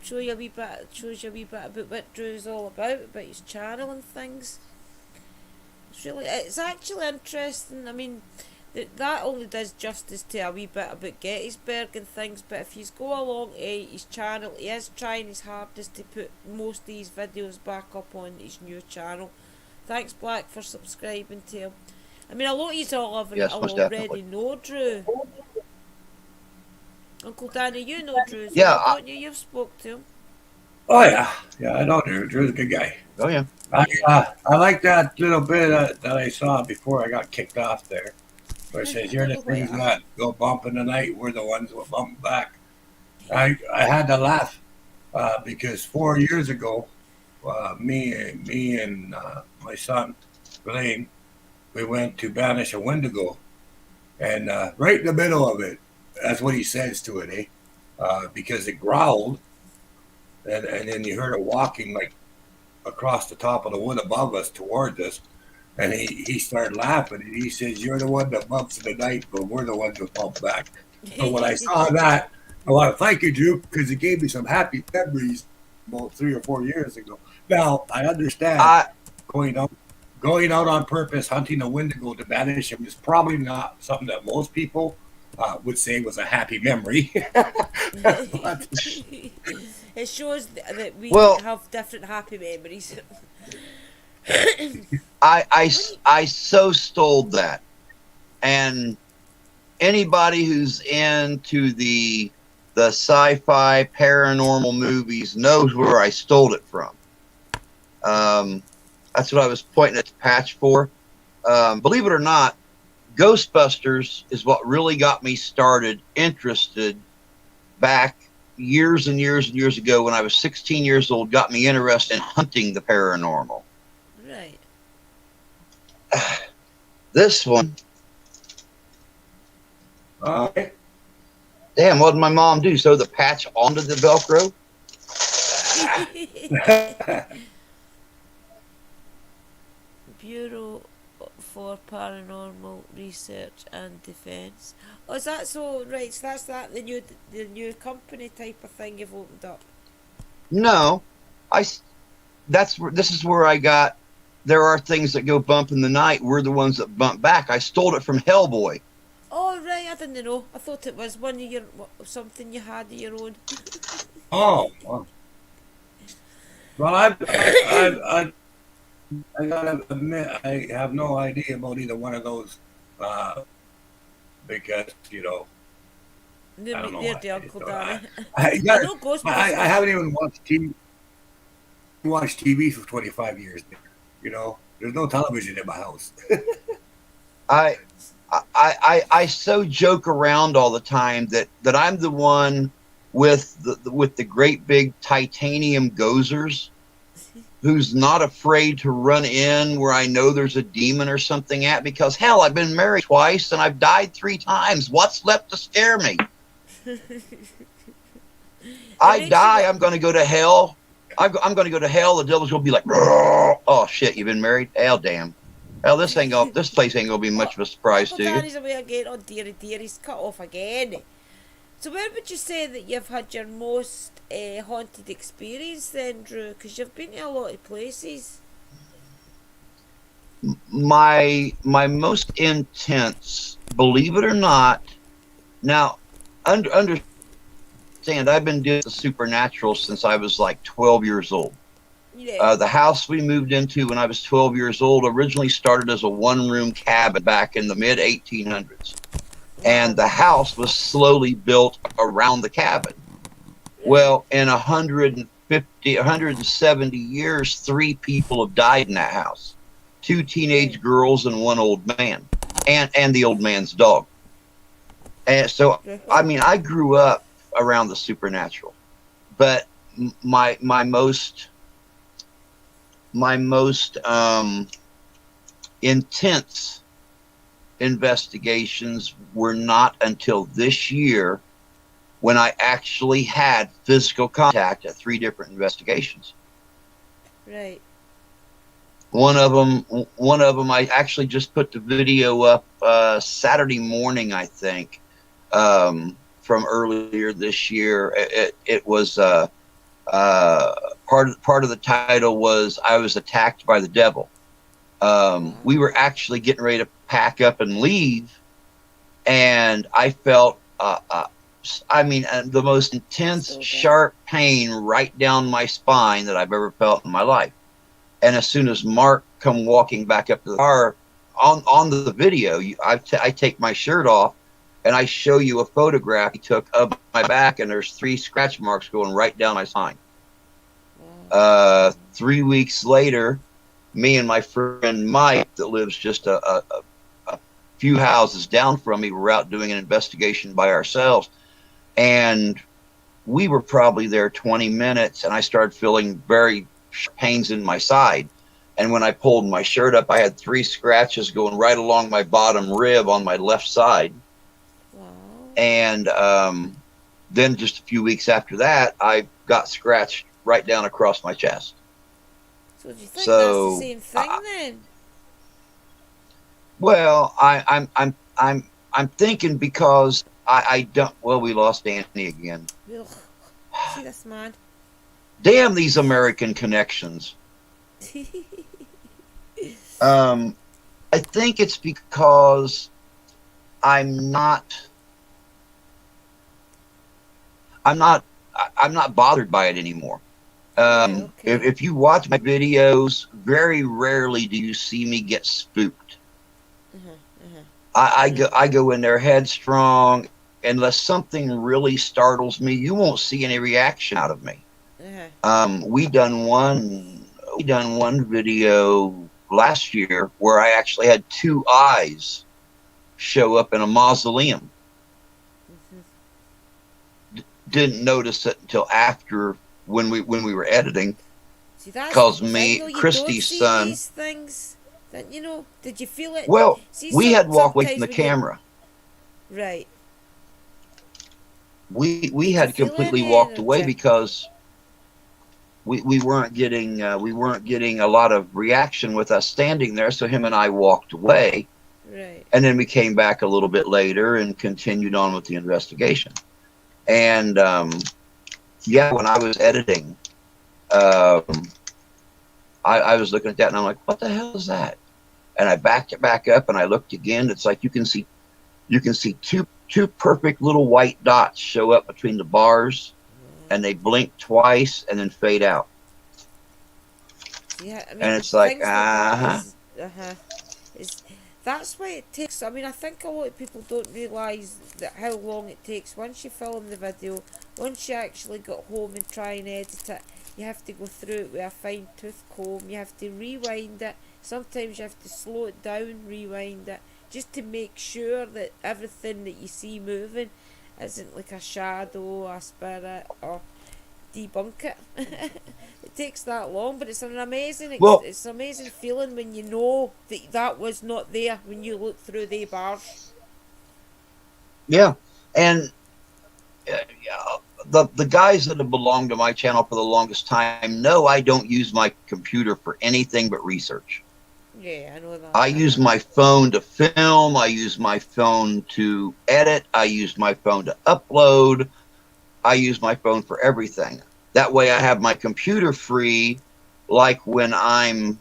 show you a wee bit. Shows you a wee bit about what Drew's all about his channel and things. It's actually interesting. I mean, that only does justice to a wee bit about Gettysburg and things, but if you go along his channel, he is trying his hardest to put most of these videos back up on his new channel. Thanks, Black, for subscribing to him. I mean, a lot of you all already know Drew. Uncle Danny, you know Drew, don't you? You've spoke to him. Oh yeah, I know Drew. Drew's a good guy. Oh yeah. I like that little bit that I saw before I got kicked off there. Where it says, you're the things that go bump in the night, we're the ones that bump back. I had to laugh because 4 years ago, me and my son, Blaine, we went to banish a Wendigo. And right in the middle of it, that's what he says to it, because it growled, and then you heard it walking like across the top of the wood above us towards us. And he started laughing, and he says, you're the one that bumps in the night, but we're the ones that bump back. So when I saw that, I want to thank you, Drew, because it gave me some happy memories about 3 or 4 years ago. Now, I understand going out on purpose, hunting a Wendigo to banish him is probably not something that most people would say was a happy memory. It shows that we have different happy memories. I so stole that, and anybody who's into the sci-fi paranormal movies knows where I stole it from. That's what I was pointing at the patch for. Believe it or not, Ghostbusters is what really got me interested back years and years and years ago when I was 16 years old, got me interested in hunting the paranormal. Right. This one. Damn, what did my mom do? Sew the patch onto the Velcro? Bureau for Paranormal Research and Defence. Oh, is that so? Right, so that's the new company type of thing you've opened up. No, this is where I got. There are things that go bump in the night. We're the ones that bump back. I stole it from Hellboy. Oh right, I didn't know. I thought it was one of your something you had of your own. Oh, well, I gotta admit, I have no idea about either one of those, because I don't know. They're the Uncle Danny. I know Ghostbusters. I haven't even watched TV for 25 years. There's no television in my house. I so joke around all the time that I'm the one with the great big titanium gozers who's not afraid to run in where I know there's a demon or something at, because hell, I've been married twice and I've died 3 times. What's left to scare me? I die, I'm going to go to hell. I'm going to go to hell. The devil's going to be like, oh shit, you've been married? Hell, damn. Hell, this place ain't going to be much of a surprise to you. Danny's away again. Oh dearie, he's cut off again. So where would you say that you've had your most haunted experience then, Drew? Because you've been to a lot of places. My most intense, believe it or not, now, understand, I've been doing the supernatural since I was like 12 years old. Yeah. The house we moved into when I was 12 years old originally started as a one-room cabin back in the mid-1800s. And the house was slowly built around the cabin. Well, in 170 years, 3 people have died in that house. 2 teenage girls and 1 old man. And the old man's dog. And so, I mean, I grew up around the supernatural. But my most intense investigations were not until this year, when I actually had physical contact at 3 different investigations. Right. One of them, I actually just put the video up Saturday morning, I think, from earlier this year. It was part of the title was "I was attacked by the devil." We were actually getting ready to pack up and leave, and I felt the most intense, sharp pain right down my spine that I've ever felt in my life. And as soon as Mark come walking back up to the car, on the video, I take my shirt off and I show you a photograph he took of my back, and there's 3 scratch marks going right down my spine. 3 weeks later, me and my friend Mike, that lives just a few houses down from me, were out doing an investigation by ourselves. And we were probably there 20 minutes, and I started feeling very pains in my side. And when I pulled my shirt up, I had 3 scratches going right along my bottom rib on my left side. Wow. And then just a few weeks after that, I got scratched right down across my chest. So do you think that's the same thing then? Well, I'm thinking because I don't. Well, we lost Annie again. Ugh. See this man? Damn these American connections. I think it's because I'm not bothered by it anymore. Okay. If you watch my videos, very rarely do you see me get spooked. I go in there headstrong. Unless something really startles me, you won't see any reaction out of me. We done one video last year where I actually had 2 eyes show up in a mausoleum. Didn't notice it until after when we were editing. Because Christy's son. These things that, did you feel it? Well, we had to walk away from the camera. Right. We had completely walked away because we weren't getting a lot of reaction with us standing there, so him and I walked away. Right. And then we came back a little bit later and continued on with the investigation. And yeah, when I was editing, I was looking at that and I'm like, what the hell is that? And I backed it back up and I looked again. It's like you can see two perfect little white dots show up between the bars, and they blink twice and then fade out. Yeah, I mean, And it's like, things like that is that's why it takes. I mean, I think a lot of people don't realise that how long it takes. Once you film the video, once you actually get home and try and edit it, you have to go through it with a fine tooth comb. You have to rewind it. Sometimes you have to slow it down, rewind it, just to make sure that everything that you see moving isn't like a shadow, a spirit, or debunk it. It takes that long, but it's an amazing it's an amazing feeling when you know that that was not there when you look through the bars. Yeah, and the guys that have belonged to my channel for the longest time know I don't use my computer for anything but research. Yeah, I know that. I use my phone to film. I use my phone to edit. I use my phone to upload. I use my phone for everything. That way I have my computer free, like when I'm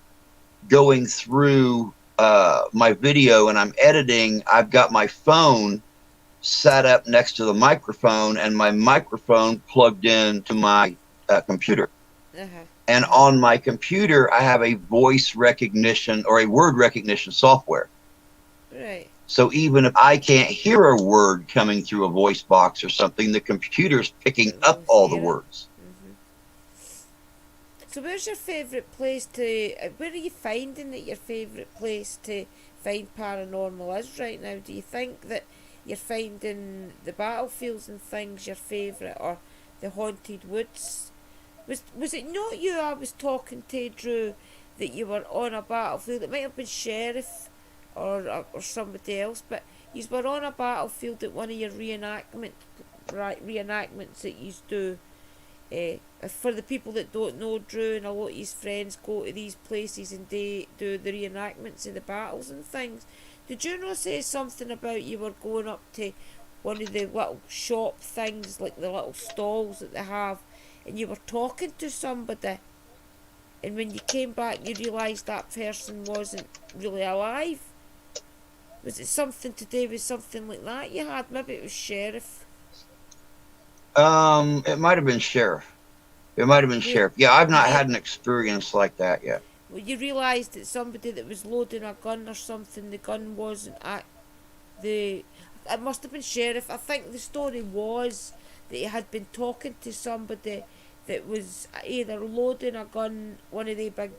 going through my video and I'm editing, I've got my phone set up next to the microphone and my microphone plugged into my computer. And on my computer, I have a voice recognition or a word recognition software. Right. So even if I can't hear a word coming through a voice box or something, the computer's picking up all the words. So where's your favourite place to, where are you finding that your favourite place to find paranormal is right now? Do you think that you're finding the battlefields and things your favourite, or the haunted woods? Was it not you I was talking to, Drew, that you were on a battlefield? It might have been Sheriff or somebody else, but you were on a battlefield at one of your reenactments that you do. For the people that don't know, Drew and a lot of his friends go to these places and they do the reenactments of the battles and things. Did you not say something about you were going up to one of the little shop things, like the little stalls that they have, and you were talking to somebody, and when you came back you realised that person wasn't really alive? Was it something to do with something like that you had? Maybe it was Sheriff. It might have been Sheriff. Yeah, I've not had an experience like that yet. Well, you realised that somebody that was loading a gun or something, the gun wasn't at the... It must have been Sheriff. I think the story was that he had been talking to somebody that was either loading a gun, one of the big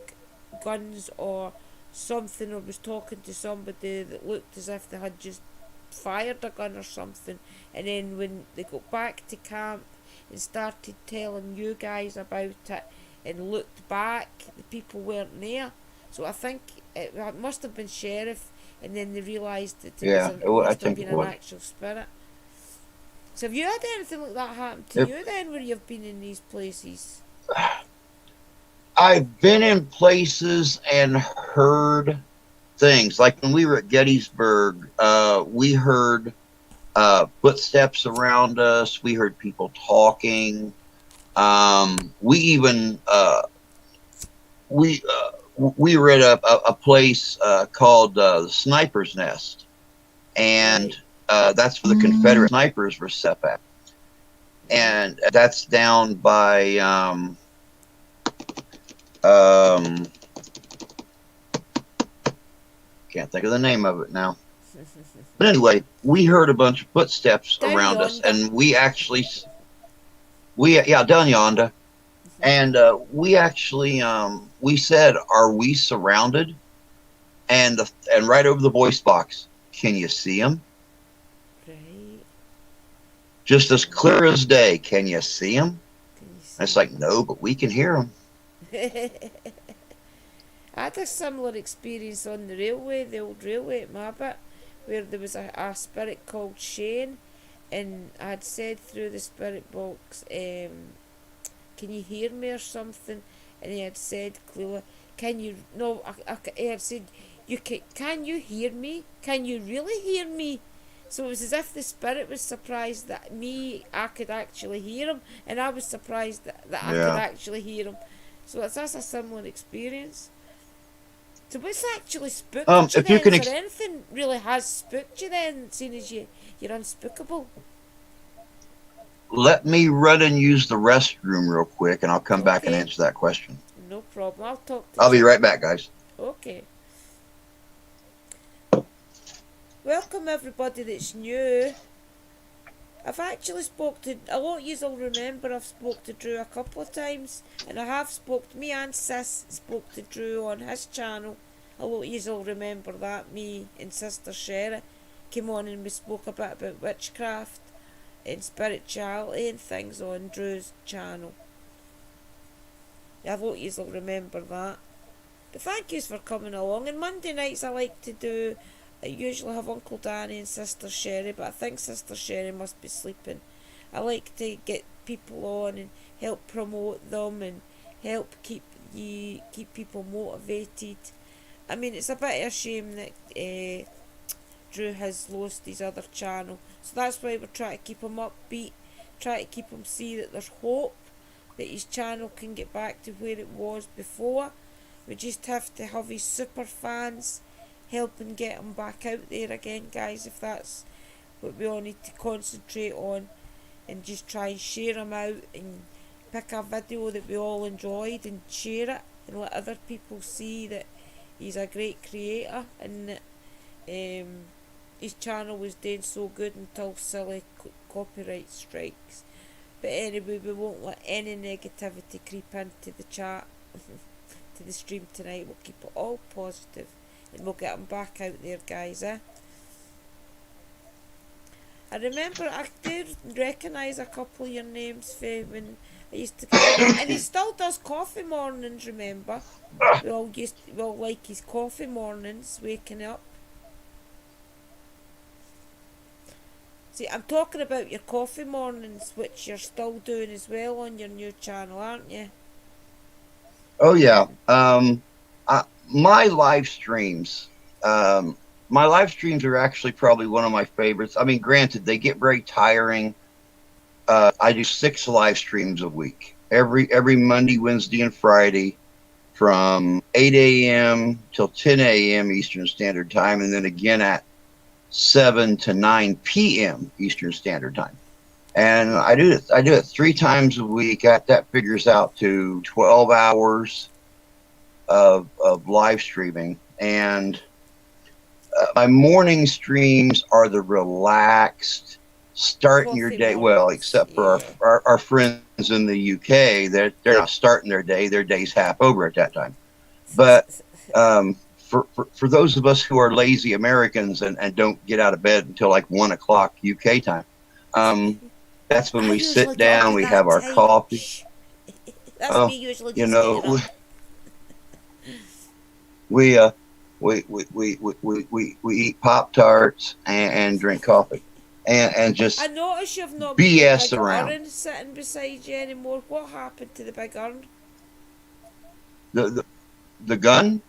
guns, or something, or was talking to somebody that looked as if they had just fired a gun or something. And then when they got back to camp and started telling you guys about it and looked back, the people weren't there. So I think it must have been Sheriff, and then they realised that it must have been an actual spirit. So have you had anything like that happen to you then, where you've been in these places? I've been in places and heard things. Like when we were at Gettysburg, we heard footsteps around us. We heard people talking. We even we were at a place called the Sniper's Nest, and that's where the Confederate snipers were set at, and that's down by can't think of the name of it now. But anyway, we heard a bunch of footsteps around us, and we actually, down yonder, and we actually, we said, "Are we surrounded?" And right over the voice box, "Can you see them?" Right. Just as clear as day. "Can you see them?" And it's like, "No, but we can hear them." I had a similar experience on the railway, the old railway at Mabbott, where there was a spirit called Shane, and I had said through the spirit box, can you hear me or something? And he had said clearly, can you, no, he had said, can you hear me? Can you really hear me? So it was as if the spirit was surprised that I could actually hear him, and I was surprised that I could actually hear him. So that's a similar experience. So what's actually spooked you if you then? can Is there anything really has spooked you then, seeing as you're unspookable? let me run and use the restroom real quick, and I'll come back and Okay. answer that question. No problem. I'll talk to I'll be you. right back, guys. Okay. Welcome everybody that's new. I've actually spoke to, a lot of you'll remember I've spoke to Drew a couple of times, and I have me and Sis spoke to Drew on his channel. A lot of you'll remember that. Me and Sister Sherry came on and we spoke a bit about witchcraft and spirituality and things on Drew's channel. A lot of you'll remember that. But thank yous for coming along. And Monday nights I usually have Uncle Danny and Sister Sherry, but I think Sister Sherry must be sleeping. I like to get people on and help promote them and help keep people motivated. I mean, it's a bit of a shame that Drew has lost his other channel, so that's why we're trying to keep him upbeat, try to keep him see that there's hope, that his channel can get back to where it was before. We just have to have his super fans helping get him back out there again, guys, if that's what we all need to concentrate on, and just try and share him out and pick a video that we all enjoyed and share it and let other people see that he's a great creator and that his channel was doing so good until silly copyright strikes. But anyway, we won't let any negativity creep into the chat to the stream tonight. We'll keep it all positive and we'll get them back out there, guys, I remember, I did recognise a couple of your names for when I used to and he still does coffee mornings, remember? We all like his coffee mornings, waking up. See, I'm talking about your coffee mornings, which you're still doing as well on your new channel, aren't you? Oh yeah. My live streams, are actually probably one of my favorites. I mean, granted, they get very tiring. I do 6 live streams a week, every Monday, Wednesday, and Friday, from 8 a.m. till 10 a.m. Eastern Standard Time, and then again at 7 to 9 p.m. Eastern Standard Time. And I do it 3 times a week. That figures out to 12 hours of live streaming. And my morning streams are the relaxed, starting your day, well, except for our friends in the UK, they're not starting their day, their day's half over at that time. But for those of us who are lazy Americans and don't get out of bed until like 1 o'clock UK time, that's when we sit down, we have our coffee. That's me usually. You know, we eat Pop-Tarts and drink coffee and just I notice you've not BS big around. Urn sitting beside you anymore. What happened to the big urn? The gun?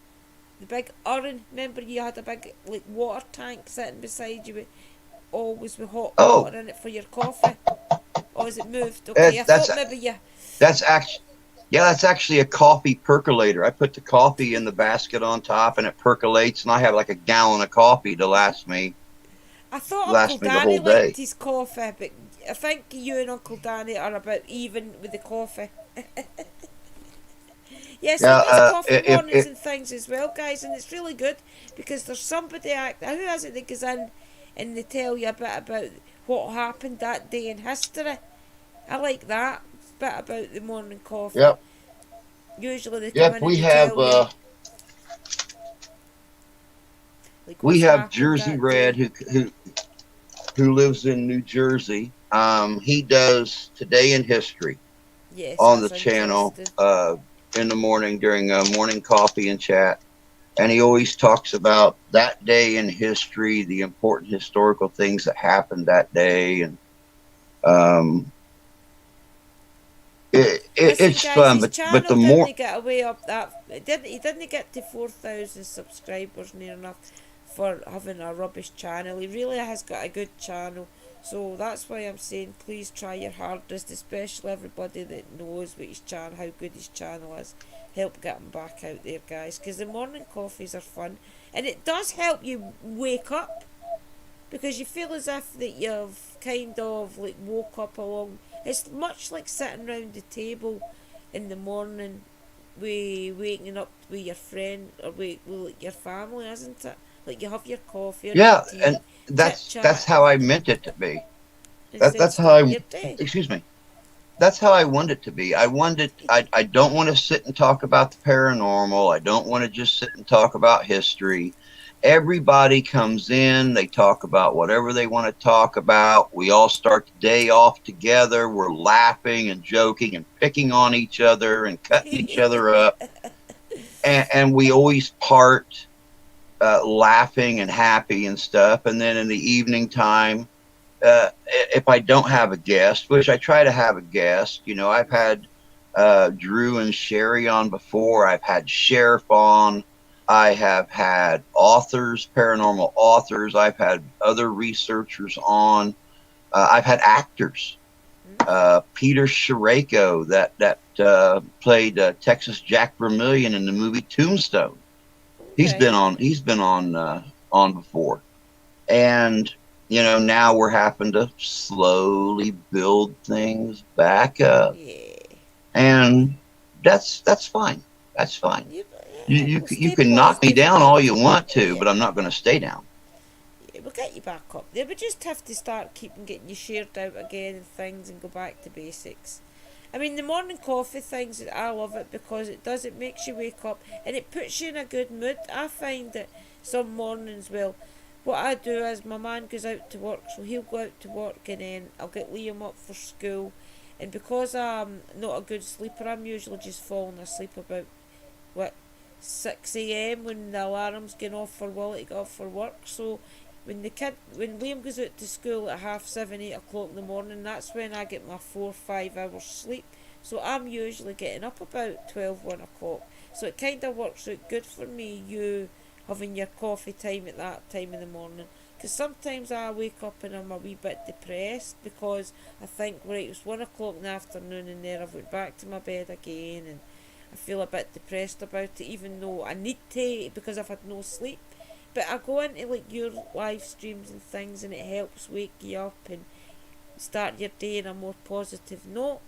The big urn. Remember you had a big water tank sitting beside you, always with hot water in it for your coffee. Or has it moved? Okay, I thought maybe you. That's actually a coffee percolator. I put the coffee in the basket on top, and it percolates, and I have like a gallon of coffee to last me. I thought Uncle Danny liked his coffee, but I think you and Uncle Danny are about even with the coffee. Yes, there's coffee mornings and things as well, guys, and it's really good because there's somebody who is it that goes in and they tell you a bit about what happened that day in history. I like that bit about the morning coffee. Yep. Usually they come in and tell you, we have Jersey Red who lives in New Jersey. He does Today in History on the channel in the morning during morning coffee and chat, and he always talks about that day in history, the important historical things that happened that day, and Listen, it's guys, fun, his but channel the more didn't get away up that. He didn't get to 4,000 subscribers near enough for having a rubbish channel. He really has got a good channel. So that's why I'm saying, please try your hardest, especially everybody that knows what his channel, how good his channel is. Help get him back out there, guys, because the morning coffees are fun, and it does help you wake up, because you feel as if that you've kind of like woke up along. It's much like sitting round the table in the morning, waking up with your friend or with like your family, isn't it? Like you have your coffee or your yeah, tea, and chit that's chat, how I meant it to be. and then That's how start I, your day. excuse me. That's how I want it to be. I don't want to sit and talk about the paranormal. I don't want to just sit and talk about history. Everybody comes in, they talk about whatever they want to talk about. We all start the day off together. We're laughing and joking and picking on each other and cutting each other up. And we always part laughing and happy and stuff. And then in the evening time, if I don't have a guest, which I try to have a guest, you know, I've had Drew and Sherry on before. I've had Sheriff on. I have had authors, paranormal authors. I've had other researchers on. I've had actors. Peter Sharako, that played Texas Jack Vermillion in the movie Tombstone. He's Okay. been on. On before, and you know, now we're having to slowly build things back up, Yeah. and that's fine. That's fine. We'll You stay can knock me positive down and we'll all you keep it. want to, but I'm not going to stay down. Yeah, we'll get you back up there. We just have to start getting you shared out again and things, and go back to basics. I mean, the morning coffee things, I love it because it makes you wake up and it puts you in a good mood. I find that some mornings, well, what I do is my man goes out to work, so he'll go out to work and then I'll get Liam up for school. And because I'm not a good sleeper, I'm usually just falling asleep about, what, 6 a.m. when the alarm's going off for Willie to get off for work. So when Liam goes out to school at 7:30, 8 o'clock in the morning, that's when I get my 4 or 5 hours sleep. So I'm usually getting up about 12, 1 o'clock. So it kind of works out good for me, you having your coffee time at that time in the morning. Because sometimes I wake up and I'm a wee bit depressed because I think, right, it's 1 o'clock in the afternoon and then I've went back to my bed again, and I feel a bit depressed about it, even though I need to because I've had no sleep. But I go into like your live streams and things, and it helps wake you up and start your day in a more positive note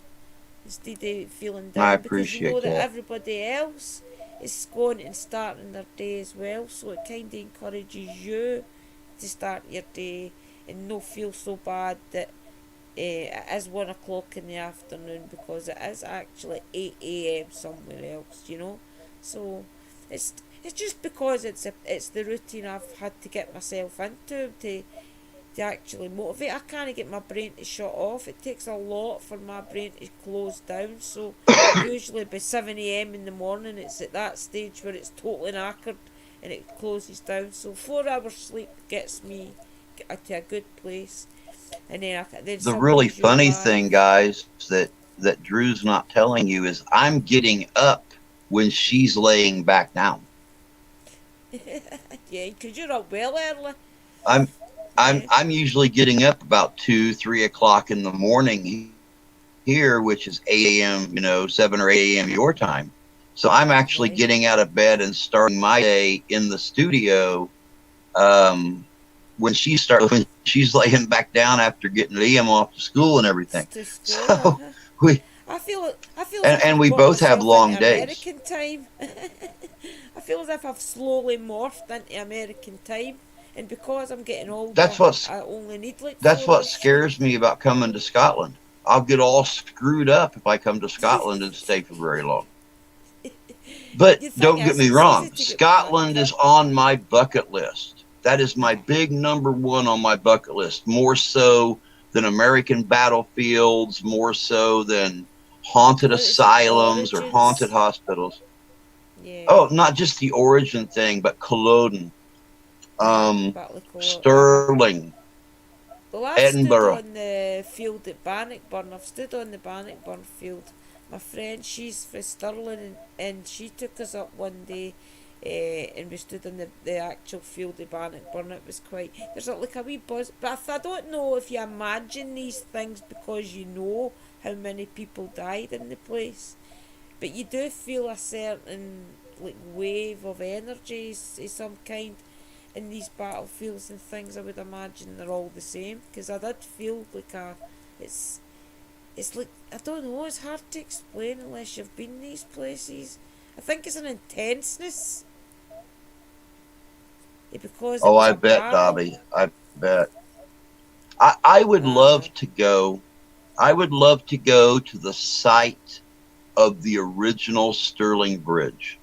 instead of feeling I down, because you know appreciate that that. everybody else is going and starting their day as well. So it kind of encourages you to start your day and not feel so bad that it is 1 o'clock in the afternoon, because it is actually 8 a.m. somewhere else, you know. So it's just because it's the routine I've had to get myself into to actually motivate. I can't get my brain to shut off. It takes a lot for my brain to close down. So usually by 7 a.m. in the morning, it's at that stage where it's totally knackered and it closes down. So 4 hours sleep gets me to a good place. And then The really sometimes you're funny live. thing, guys, that Drew's not telling you is I'm getting up when she's laying back down. Yeah, because you're up well early. I'm Yeah. I'm usually getting up about 2, 3 o'clock in the morning here, which is 8 a.m. You know, 7 or 8 a.m. your time. So I'm actually Right. getting out of bed and starting my day in the studio um, when she's laying back down after getting Liam off to school and everything. To school. So we I feel as if and I've we got both have myself into long days. American time. I feel as if I've slowly morphed into American time, and because I'm getting older, That's what's I only need like that's 4 what hours sleep. scares me about coming to Scotland. I'll get all screwed up if I come to Scotland and stay for very long. But The thing don't get is, me it's easy wrong, to get back. Scotland is on my bucket list. That is my big number one on my bucket list, more so than American battlefields, more so than haunted What is it? The asylums or haunted origins? hospitals. Yeah. Oh, not just the origin thing, but Culloden, Battle of Stirling, Well, I've stood Edinburgh. on the field at Bannockburn. I've stood on the Bannockburn field My friend, she's from Stirling, and she took us up one day, and we stood in the actual field of Bannockburn. It was quite, there's like a wee buzz, but I don't know if you imagine these things because you know how many people died in the place, but you do feel a certain like wave of energies of some kind in these battlefields and things. I would imagine they're all the same, because I did feel like it's it's like, I don't know, it's hard to explain unless you've been these places. I think it's an intenseness. Because it Oh, was I a bet, battle. Dobby. I bet. I would love to go. I would love to go to the site of the original Stirling Bridge.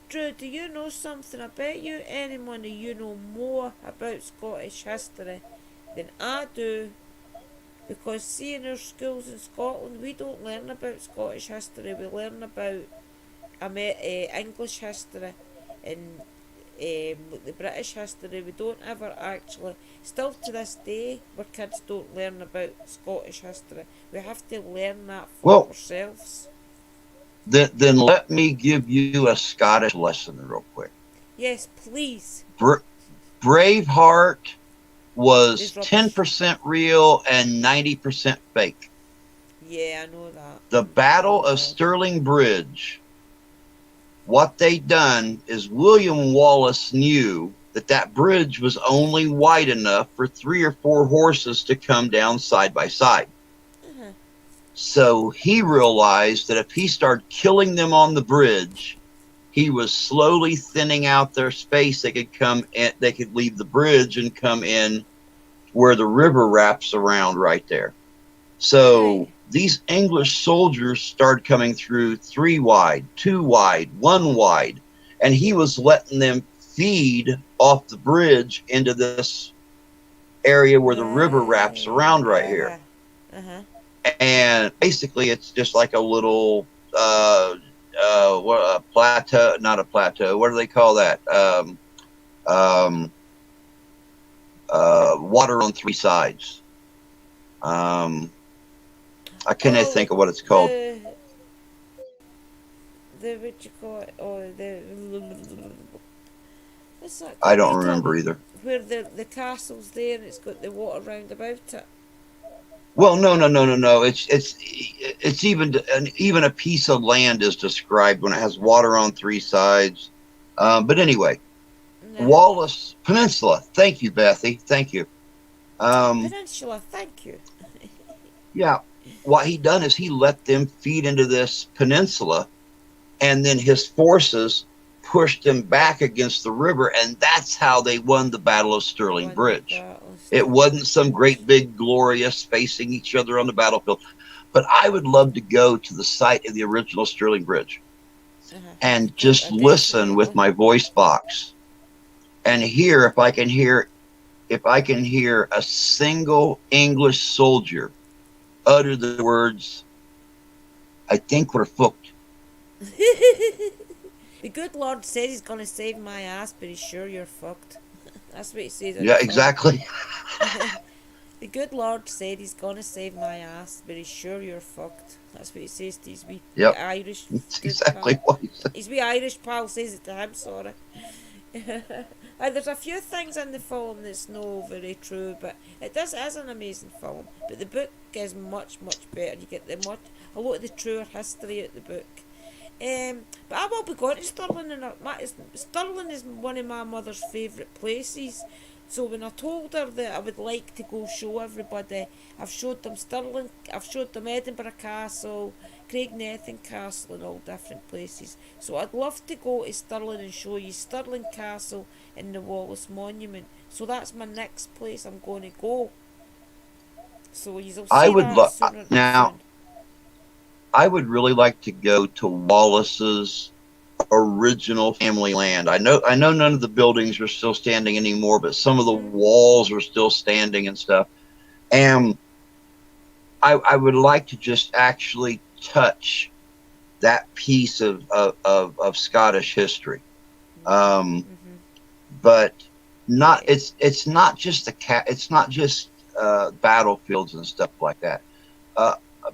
Drew, do you know something? I bet you anyone of you know more about Scottish history than I do. Because see, in our schools in Scotland, we don't learn about Scottish history. We learn about English history and the British history. We don't ever actually, still to this day, our kids don't learn about Scottish history. We have to learn that for ourselves. Then let me give you a Scottish lesson real quick. Yes, please. Braveheart was 10% real and 90% fake. Yeah, I know that. The Battle of Stirling Bridge, what they done is William Wallace knew that bridge was only wide enough for 3 or 4 horses to come down side by side. So he realized that if he started killing them on the bridge, he was slowly thinning out their space. They could come in, they could leave the bridge and come in where the river wraps around right there. So these English soldiers started coming through 3 wide, 2 wide, 1 wide, and he was letting them feed off the bridge into this area where the river wraps around right here. And basically it's just like a little what, a plateau, not a plateau, what do they call that? Water on 3 sides. I can't think of what it's called. The what you call it? Oh, what's that called? I don't remember either. Where the castle's there and it's got the water round about it. Well, no. It's even a piece of land is described when it has water on 3 sides. But anyway, Wallace Peninsula. Thank you, Bethy. Thank you. Peninsula. Thank you. Yeah. What he done is he let them feed into this peninsula, and then his forces pushed them back against the river, and that's how they won the Battle of Stirling Bridge. It wasn't some great big glorious facing each other on the battlefield. But I would love to go to the site of the original Stirling Bridge and just listen with my voice box and hear if I can hear a single English soldier utter the words, "I think we're fucked." The good Lord says he's going to save my ass, but he's sure you're fucked. That's what he says. Yeah, exactly. The good Lord said he's going to save my ass, but he's sure you're fucked. That's what he says to his wee Irish. That's exactly what he said. His wee Irish pal says it to him, sorry. There's a few things in the film that's not very true, but it is an amazing film. But the book is much, much better. You get a lot of the truer history out the book. But I will be going to Stirling, and Stirling is one of my mother's favourite places. So when I told her that I would like to go show everybody, I've showed them Stirling, I've showed them Edinburgh Castle, Craignethan Castle, and all different places. So I'd love to go to Stirling and show you Stirling Castle and the Wallace Monument. So that's my next place I'm going to go. So you'll see I would that sooner now. soon. I would really like to go to Wallace's original family land. I know none of the buildings are still standing anymore, but some of the walls are still standing and stuff. And I would like to just actually touch that piece of Scottish history. But not it's not just it's not just battlefields and stuff like that.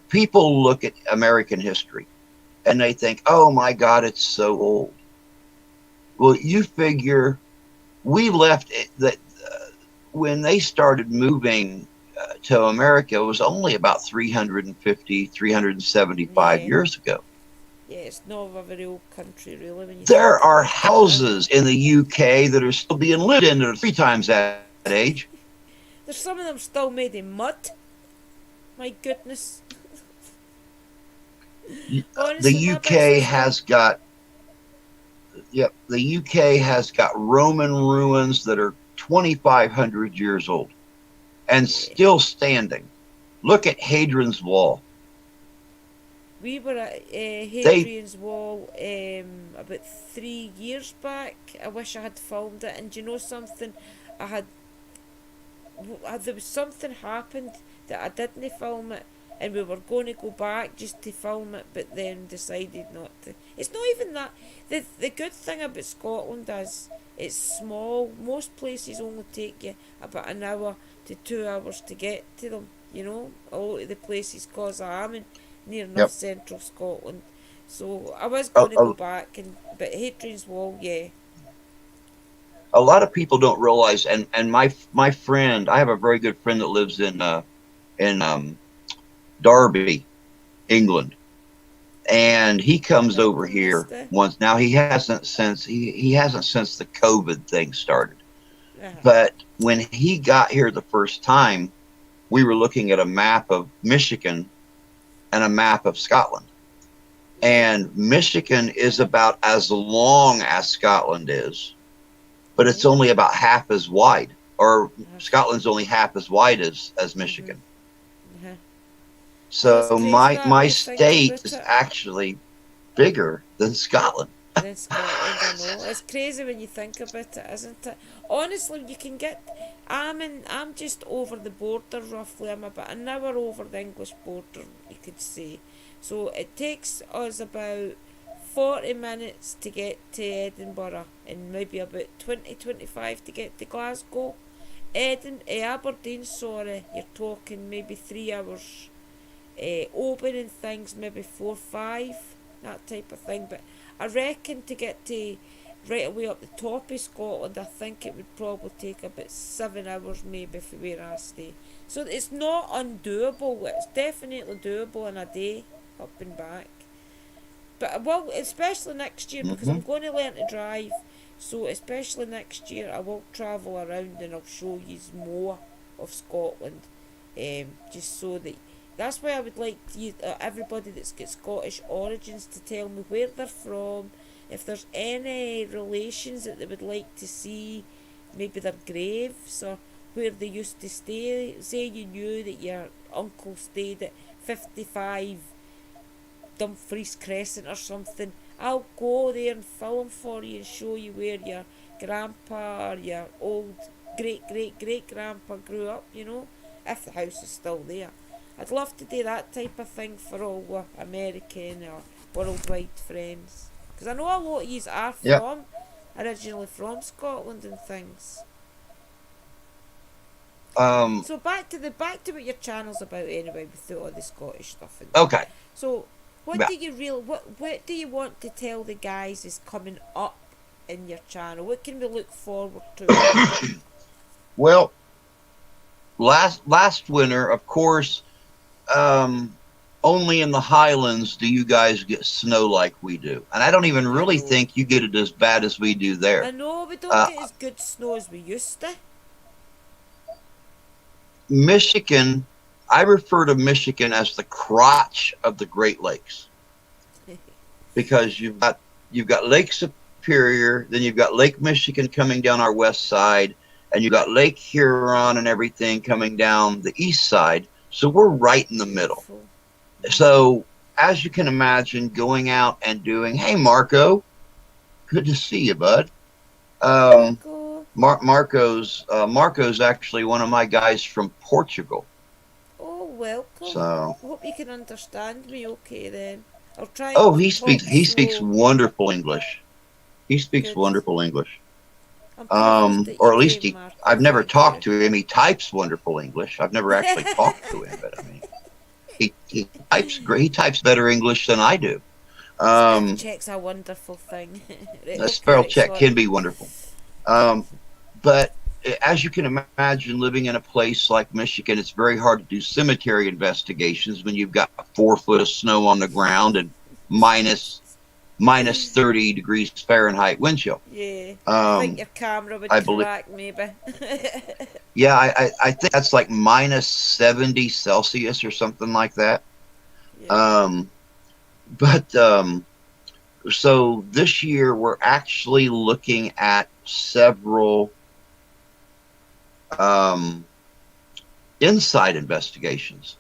people look at American history and they think, oh my God, it's so old. Well, you figure we left it, that when they started moving to America, it was only about 350, 375 Yeah. years ago. Yeah, it's not a very old country, really. When you There think are about it. houses in the UK that are still being lived in that are 3 times that age. There's some of them still made in mud. My goodness. Honestly, The my UK business has got, yep, the UK has got Roman ruins that are 2,500 years old and still standing. Look at Hadrian's Wall. We were at They, Hadrian's Wall about 3 years back. I wish I had filmed it. And do you know something? I had there was something happened that I didn't film it, and we were going to go back just to film it, but then decided not to. It's not even that. The good thing about Scotland is it's small. Most places only take you about an hour to 2 hours to get to them. You know, a lot of the places, cause I am in near enough yep. central Scotland, so I was A, going to go a, back, but Hadrian's Wall, yeah. a lot of people don't realize, and my friend, I have a very good friend that lives in Derby, England, and he comes over here once. Now he hasn't since he hasn't since the COVID thing started. But when he got here the first time, we were looking at a map of Michigan and a map of Scotland. And Michigan is about as long as Scotland is, but it's only about half as wide, or Scotland's only half as wide as Michigan. So my state is actually bigger than Scotland. Than Scotland, I know. It's crazy when you think about it, isn't it? Honestly, you can get. I'm just over the border roughly. I'm about an hour over the English border, you could say. So it takes us about 40 minutes to get to Edinburgh, and maybe about 20-25 to get to Glasgow. Aberdeen, sorry, you're talking maybe 3 hours. Open and things maybe 4-5, that type of thing. But I reckon to get to right away up the top of Scotland, I think it would probably take about 7 hours maybe for where I stay. So it's not undoable. It's definitely doable in a day up and back. But well, especially next year, because I'm going to learn to drive. So especially next year, I will travel around and I'll show you more of Scotland, just so that. That's why I would like you, everybody that's got Scottish origins, to tell me where they're from, if there's any relations that they would like to see, maybe their graves or where they used to stay. Say you knew that your uncle stayed at 55 Dumfries Crescent or something. I'll go there and film for you and show you where your grandpa or your old great grandpa grew up, you know, if the house is still there. I'd love to do that type of thing for all our American or worldwide friends, because I know a lot of yous are originally from Scotland and things. So back to what your channel's about anyway, with all the Scottish stuff. Okay. So what do you want to tell the guys is coming up in your channel? What can we look forward to? Well, last winter, of course. Only in the Highlands do you guys get snow like we do. And I don't even really think you get it as bad as we do there. I know, we don't get as good snow as we used to. Michigan, I refer to Michigan as the crotch of the Great Lakes. Because you've got Lake Superior, then you've got Lake Michigan coming down our west side, and you've got Lake Huron and everything coming down the east side. So we're right in the middle. So as you can imagine, going out and doing, hey, Marco, good to see you, bud. Marco's actually one of my guys from Portugal. Oh, welcome. So hope you can understand me okay then. I'll try. Oh, he speaks wonderful English. He speaks wonderful English. Or at least I've never talked to him. He types wonderful English. I've never actually talked to him, but I mean. He types better English than I do. Spell check's a wonderful thing. Right, The spell okay, check sorry. can be wonderful. But as you can imagine, living in a place like Michigan, it's very hard to do cemetery investigations when you've got 4 foot of snow on the ground and minus 30 degrees Fahrenheit wind chill. Yeah, I think your camera would I believe, crack maybe. yeah, I think that's like minus 70 Celsius or something like that. Yeah. But so this year we're actually looking at several inside investigations.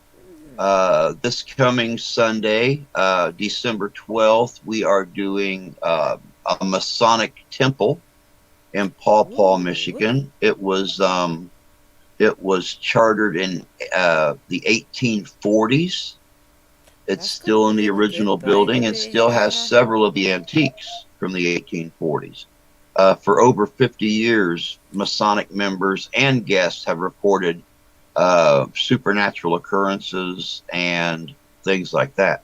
This coming Sunday, December 12th, we are doing a Masonic temple in Paw Paw, Michigan. It was chartered in the 1840s. It's still in the original building and still has several of the antiques from the 1840s. For over 50 years, Masonic members and guests have reported supernatural occurrences and things like that.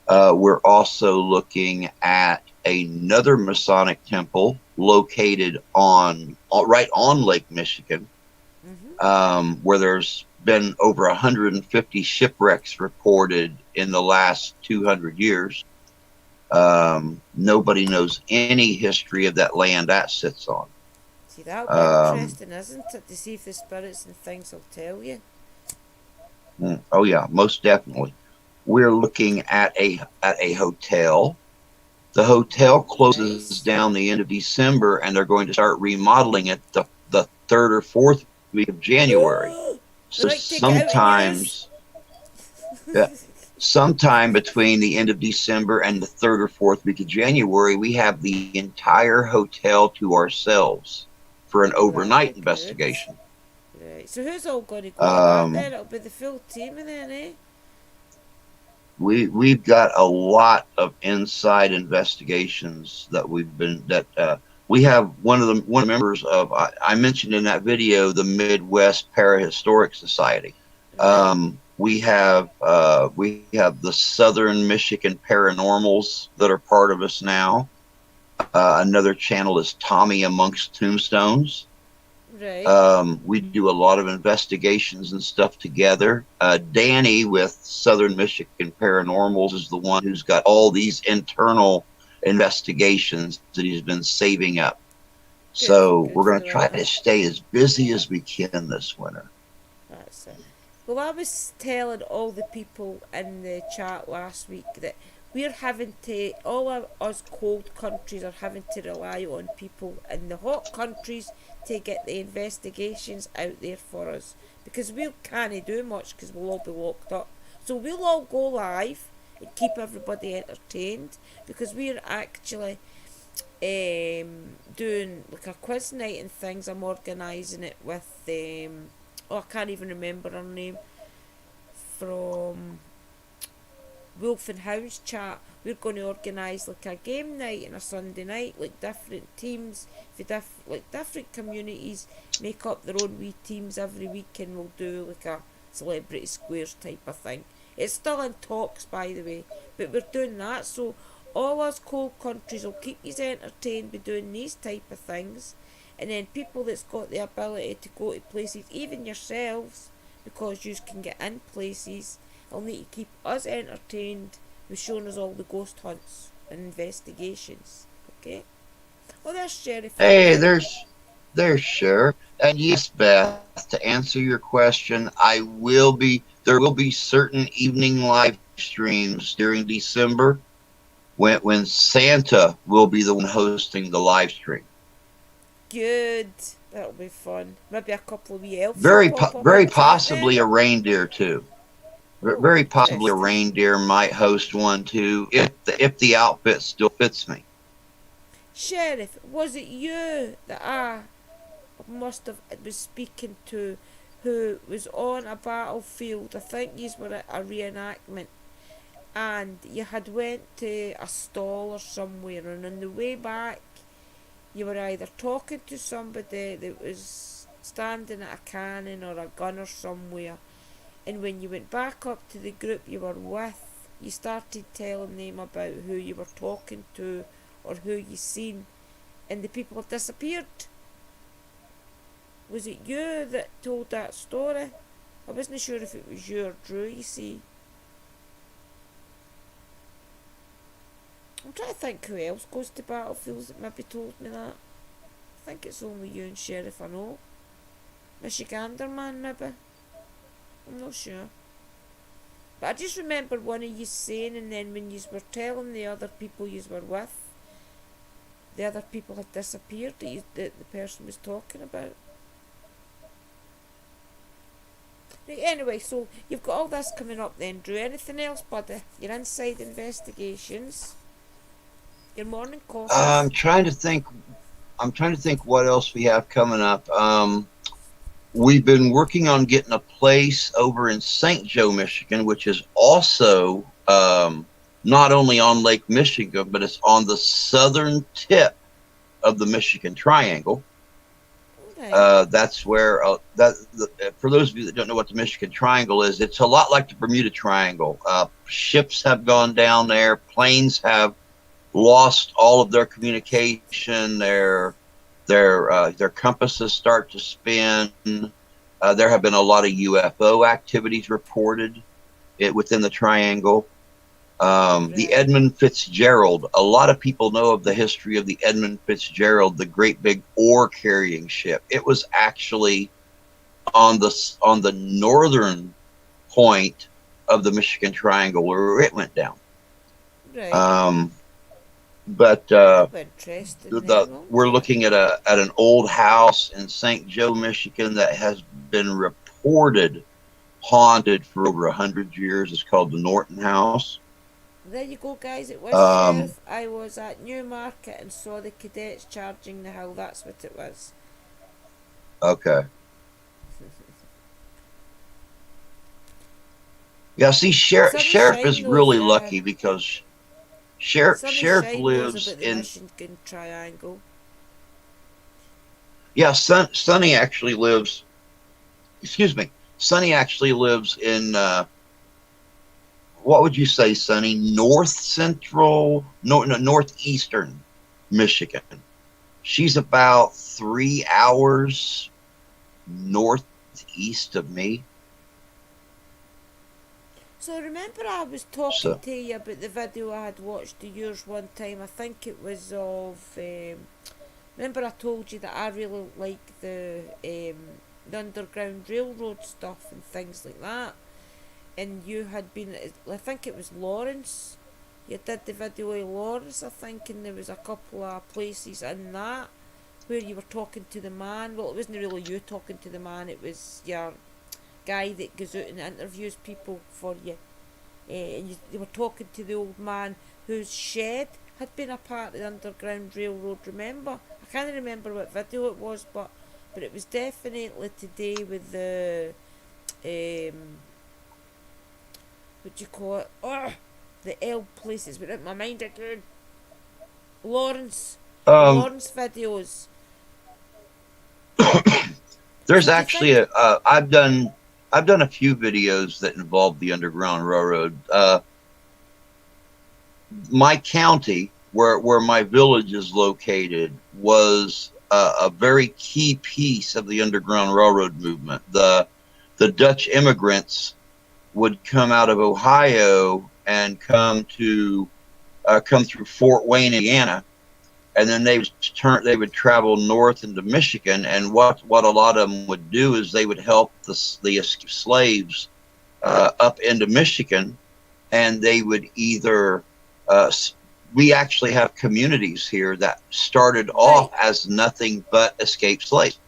We're also looking at another Masonic temple located right on Lake Michigan, where there's been over 150 shipwrecks reported in the last 200 years. Nobody knows any history of that land that sits on. See, that would be interesting, isn't it, to see if the spirits and things will tell you. Oh yeah, most definitely. We're looking at a hotel. The hotel closes down the end of December, and they're going to start remodeling it the 3rd or 4th week of January. So sometimes, yeah, sometime between the end of December and the 3rd or 4th week of January, we have the entire hotel to ourselves for an overnight investigation. Right. So who's all going to go to that then? It'll be the full team then, eh? We've got a lot of inside investigations that we have one of the members of, I mentioned in that video, the Midwest Parahistoric Society. We have the Southern Michigan Paranormals that are part of us now. Another channel is Tommy Amongst Tombstones. Right. We do a lot of investigations and stuff together. Danny with Southern Michigan Paranormals is the one who's got all these internal investigations that he's been saving up. So we're going to try to stay as busy as we can this winter. That's it. Well, I was telling all the people in the chat last week that we're having to, all of us cold countries are having to rely on people in the hot countries to get the investigations out there for us, because we can't do much because we'll all be locked up. So we'll all go live and keep everybody entertained, because we're actually doing like a quiz night and things. I'm organising it with I can't even remember her name, from Wolf and House chat. We're going to organise like a game night and a Sunday night, like different teams for different communities make up their own wee teams every week, and we'll do like a celebrity squares type of thing. It's still in talks, by the way, but we're doing that, so all us cold countries will keep you entertained by doing these type of things, and then people that's got the ability to go to places, even yourselves, because you can get in places, will need to keep us entertained with showing us all the ghost hunts and investigations. Okay? Oh, there's Sheriff. Hey, there's Sheriff. And yes, Beth, to answer your question, there will be certain evening live streams during December when Santa will be the one hosting the live stream. Good. That'll be fun. Maybe a couple of wee elves. Very possibly a reindeer too. Very possibly a reindeer might host one too, if the outfit still fits me. Sheriff, was it you that I must have was speaking to, who was on a battlefield? I think you were at a reenactment, and you had went to a stall or somewhere, and on the way back you were either talking to somebody that was standing at a cannon or a gun or somewhere, And when you went back up to the group you were with, you started telling them about who you were talking to or who you seen, and the people had disappeared. Was it you that told that story? I wasn't sure if it was you or Drew, you see. I'm trying to think who else goes to battlefields that maybe told me that. I think it's only you and Sheriff I know. Michigander man maybe. I'm not sure. But I just remember one of you saying, and then when you were telling the other people you were with, the other people had disappeared that the person was talking about. Right, anyway, so you've got all this coming up then, Drew. Anything else, buddy? Your inside investigations? Your morning coffee? I'm trying to think what else we have coming up. We've been working on getting a place over in St. Joe, Michigan, which is also not only on Lake Michigan, but it's on the southern tip of the Michigan Triangle. Okay. That's where for those of you that don't know what the Michigan Triangle is, it's a lot like the Bermuda Triangle. Ships have gone down there. Planes have lost all of their communication. Their compasses start to spin. There have been a lot of UFO activities reported within the triangle. The Edmund Fitzgerald. A lot of people know of the history of the Edmund Fitzgerald, the great big ore carrying ship. It was actually on the northern point of the Michigan Triangle where it went down. Right. But we're looking at an old house in St. Joe, Michigan that has been reported haunted for over 100 years. It's called the Norton House. There you go, guys. It was Sheriff. I was at Newmarket and saw the cadets charging the hill. That's what it was. Okay. Yeah, see, Sheriff is really lucky because Sheriff lives in Michigan Triangle. Yeah, Sonny actually lives. Excuse me, Sonny actually lives in. What would you say, Sonny? Northeastern Michigan. She's about 3 hours northeast of me. So remember I was talking to you about the video I had watched of yours one time. I think it was of... remember I told you that I really like the Underground Railroad stuff and things like that. And you had been... I think it was Lawrence. You did the video of Lawrence, I think, and there was a couple of places in that where you were talking to the man. Well, it wasn't really you talking to the man, it was your guy that goes out and interviews people for you, and you were talking to the old man whose shed had been a part of the Underground Railroad. Remember? I can't remember what video it was, but it was definitely today with the what do you call it? The L places. But out my mind again. Lawrence videos. There's actually I've done a few videos that involve the Underground Railroad. My county, where my village is located, was a very key piece of the Underground Railroad movement. The Dutch immigrants would come out of Ohio and come through Fort Wayne, Indiana, and then they would travel north into Michigan. And what a lot of them would do is they would help the escaped slaves up into Michigan, and they would either we actually have communities here that started off as nothing but escaped slaves.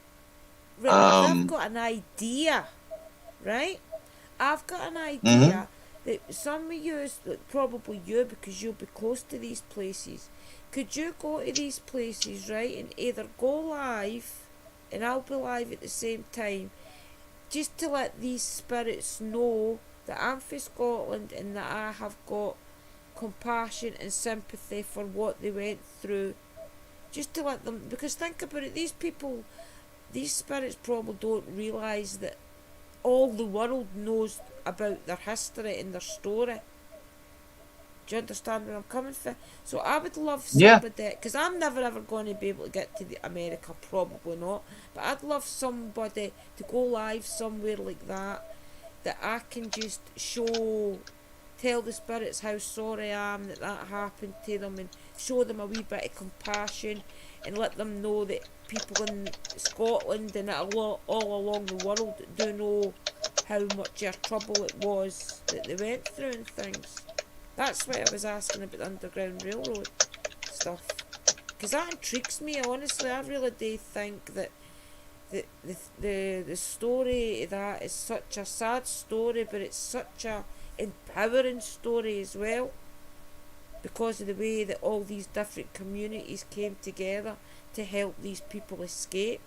Right, I've got an idea, right? I've got an idea that some of you, probably you, because you'll be close to these places, could you go to these places, right, and either go live, and I'll be live at the same time, just to let these spirits know that I'm from Scotland and that I have got compassion and sympathy for what they went through. Just to let them, because think about it, these people, these spirits probably don't realise that all the world knows about their history and their story. Do you understand where I'm coming from? So I would love Yeah. somebody, because I'm never ever going to be able to get to the America, probably not. But I'd love somebody to go live somewhere like that I can just tell the spirits how sorry I am that happened to them, and show them a wee bit of compassion, and let them know that people in Scotland and all along the world do know how much of trouble it was that they went through and things. That's why I was asking about the Underground Railroad stuff, because that intrigues me. Honestly, I really do think that the story of that is such a sad story, but it's such a empowering story as well, because of the way that all these different communities came together to help these people escape.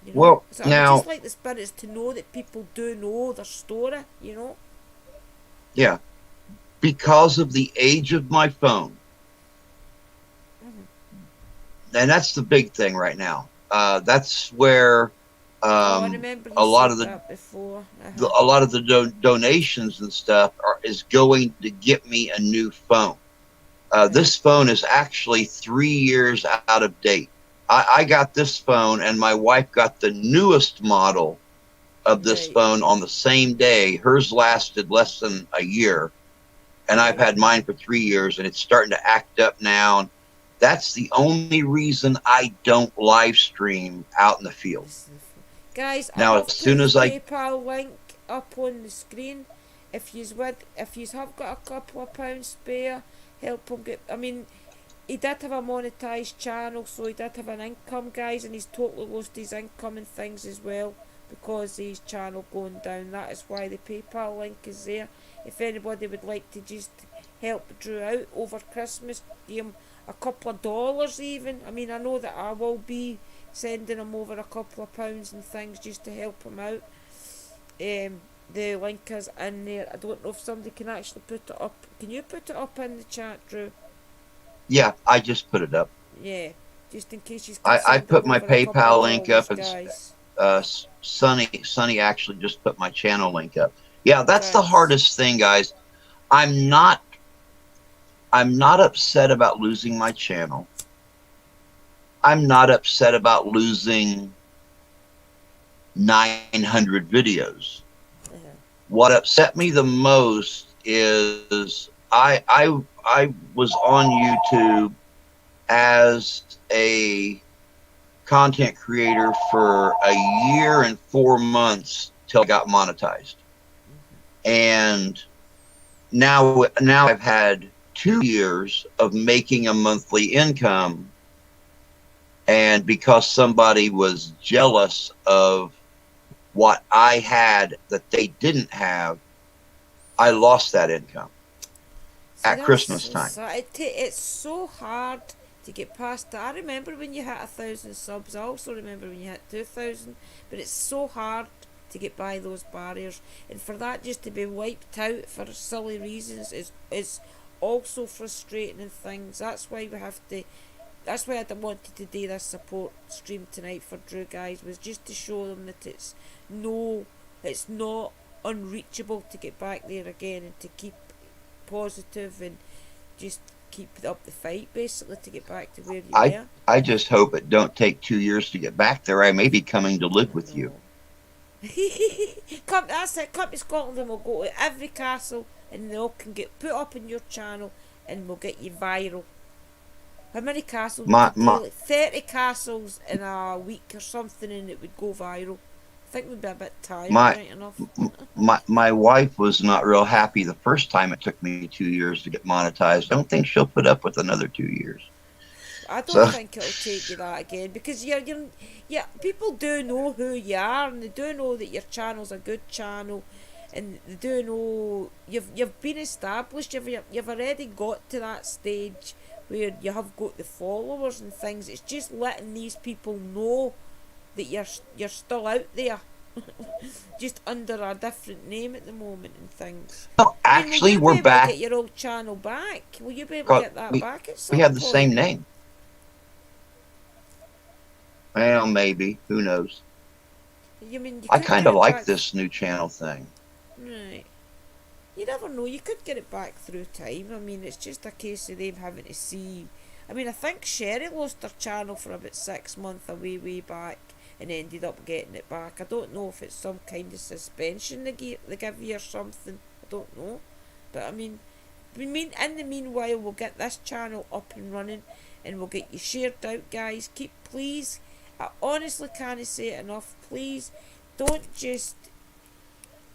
You know? Well, So I would now, just like the spirits to know that people do know their story, you know? yeah, because of the age of my phone, and that's the big thing right now. That's where I remember you a lot said of the that before. a lot of the donations and stuff is going to get me a new phone. This phone is actually 3 years out of date. I got this phone, and my wife got the newest model of this phone on the same day. Hers lasted less than a year, and I've had mine for 3 years, and it's starting to act up now. And that's the only reason I don't live stream out in the field. Guys, Now, I'll as put soon his as I PayPal link up on the screen. If you have got a couple of pounds spare, help him get. I mean, he did have a monetised channel, so he did have an income, guys, and he's totally lost his income and things as well because of his channel going down. That is why the PayPal link is there. If anybody would like to just help Drew out over Christmas, give him a couple of dollars even. I mean, I know that I will be sending him over a couple of pounds and things just to help him out. The link is in there. I don't know if somebody can actually put it up. Can you put it up in the chat, Drew? Yeah, I just put it up. Yeah, just in case you I put my PayPal link up, and guys. Sonny actually just put my channel link up. Yeah, that's the hardest thing, guys. I'm not upset about losing my channel. I'm not upset about losing 900 videos. What upset me the most is I was on YouTube as a content creator for a year and 4 months till I got monetized. And now I've had 2 years of making a monthly income, and because somebody was jealous of what I had that they didn't have, I lost that income at Christmas time. It's so hard to get past that. I remember when you hit 1,000 subs. I also remember when you hit 2,000. But it's so hard to get by those barriers, and for that just to be wiped out for silly reasons is also frustrating and things. That's why I wanted to do this support stream tonight for Drew, guys, was just to show them that it's not unreachable to get back there again, and to keep positive and just keep up the fight, basically, to get back to where you were. I just hope it don't take 2 years to get back there. I may be coming to live with you. That's it. Come to Scotland and we'll go to every castle, and they all can get put up in your channel, and we'll get you viral. How many castles? Like 30 castles in a week or something, and it would go viral. I think we'd be a bit tired, right enough. My wife was not real happy the first time it took me 2 years to get monetized. I don't think she'll put up with another 2 years. I don't think it'll take you that again, because people do know who you are, and they do know that your channel's a good channel, and they do know you've been established. You've already got to that stage where you have got the followers and things. It's just letting these people know that you're still out there, just under a different name at the moment and things. No, actually, we're back. Get your old channel back? Will you be able to get that back at some point? We have the point? same name. Well, maybe. Who knows? You mean you I could kind get of it like back? this new channel thing. Right. You never know. You could get it back through time. I mean, it's just a case of them having to see. I mean, I think Sherry lost her channel for about 6 months way back and ended up getting it back. I don't know if it's some kind of suspension they give you or something. I don't know. But I mean, in the meanwhile, we'll get this channel up and running and we'll get you shared out, guys. Please, I honestly can't say it enough. Please, don't just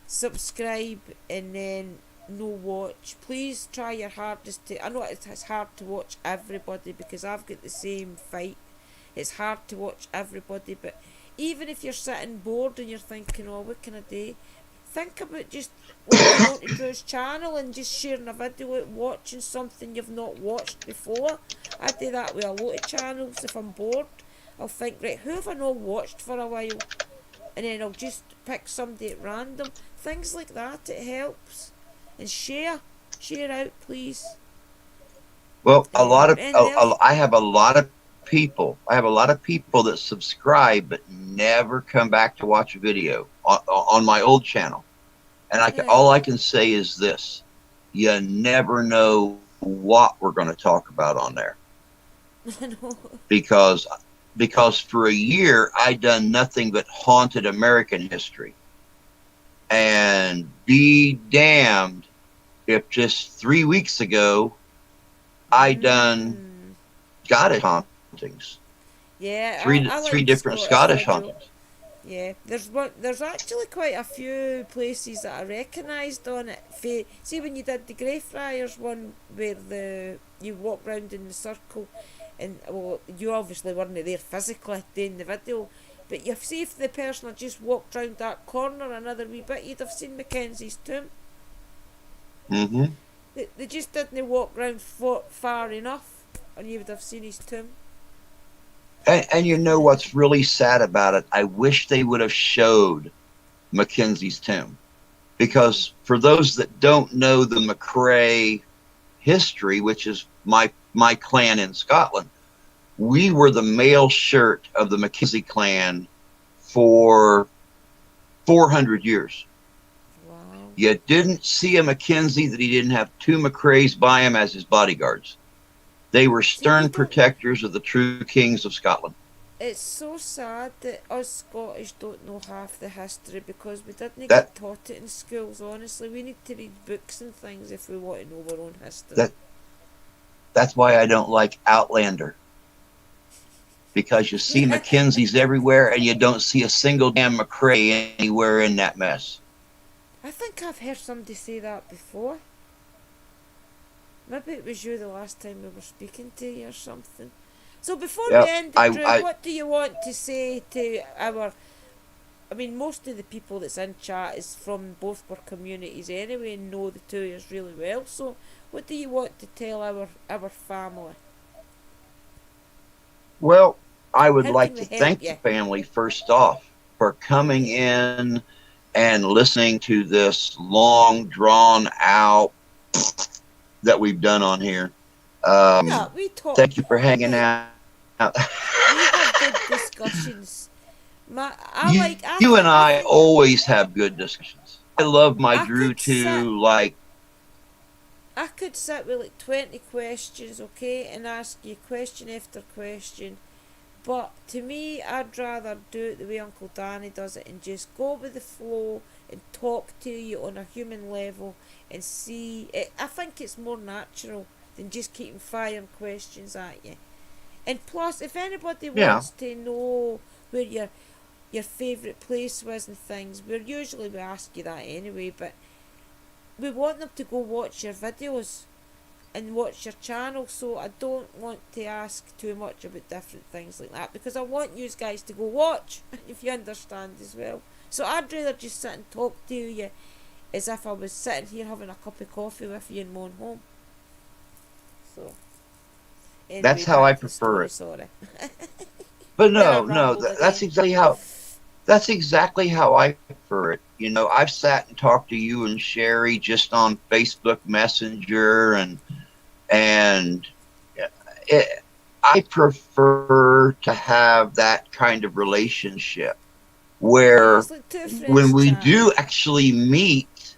subscribe and then no watch. Please try your hardest to. I know it's hard to watch everybody because I've got the same fight. It's hard to watch everybody, but even if you're sitting bored and you're thinking, oh, what can I do? Think about just logging onto Drew's channel and just sharing a video out, watching something you've not watched before. I do that with a lot of channels. If I'm bored, I'll think, right, who have I not watched for a while? And then I'll just pick somebody at random. Things like that, it helps. And share out, please. Well, And I have a lot of people. I have a lot of people that subscribe but never come back to watch a video on my old channel. And all I can say is this: you never know what we're going to talk about on there. I know. Because for a year I done nothing but haunted American history. And be damned if just 3 weeks ago I done Scottish hauntings. Yeah, Three I like three different Scottish video. hauntings. Yeah, there's actually quite a few places that I recognised on it. See when you did the Greyfriars one where you walk round in the circle, and well, you obviously weren't there physically doing the video, but you see if the person had just walked round that corner another wee bit, you'd have seen Mackenzie's tomb. Mm-hmm. They just didn't walk round far enough, and you would have seen his tomb. And you know what's really sad about it? I wish they would have showed Mackenzie's tomb. Because for those that don't know the McRae history, which is my clan in Scotland, we were the male shirt of the Mackenzie clan for 400 years. Wow. You didn't see a Mackenzie that he didn't have two McRaes by him as his bodyguards. They were stern protectors of the true kings of Scotland. It's so sad that us Scottish don't know half the history because we didn't get taught it in schools, honestly. We need to read books and things if we want to know our own history. That's why I don't like Outlander. Because you see Mackenzies everywhere and you don't see a single damn McRae anywhere in that mess. I think I've heard somebody say that before. Maybe it was you the last time we were speaking to you or something. So before we end it, Drew, what do you want to say to I mean, most of the people that's in chat is from both our communities anyway and know the two of us really well. So what do you want to tell our family? Well, I would like to thank the family first off for coming in and listening to this long drawn out that we've done on here. Yeah, we talk. Thank you for hanging out. We have good discussions. You and I always have good discussions. I love my Drew too. Like, I could sit with like 20 questions, okay, and ask you question after question. But to me, I'd rather do it the way Uncle Danny does it and just go with the flow and talk to you on a human level and see it. I think it's more natural than just keeping firing questions at you. And plus, if anybody wants to know where your favourite place was and things, we ask you that anyway, but we want them to go watch your videos and watch your channel, so I don't want to ask too much about different things like that because I want you guys to go watch, if you understand as well. So I'd rather just sit and talk to you as if I was sitting here having a cup of coffee with you in my own home. So anyway, that's how I prefer it. Sorry. But no, that's exactly how I prefer it. You know, I've sat and talked to you and Sherry just on Facebook Messenger, and I prefer to have that kind of relationship. Yeah, where it's like two when friends we chatting. do actually meet,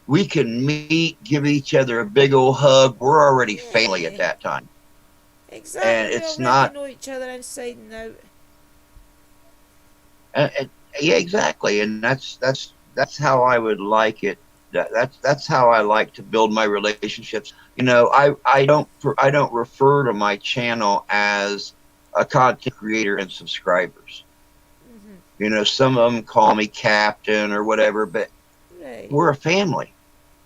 we can meet, give each other a big old hug. We're already family at Yeah, that time. exactly. And We it's already not, know each other inside and out. and yeah, exactly. And that's how I would like it. That's how I like to build my relationships. I don't refer to my channel as a content creator and subscribers. Hmm. Some of them call me captain or whatever, but Right. we're a family.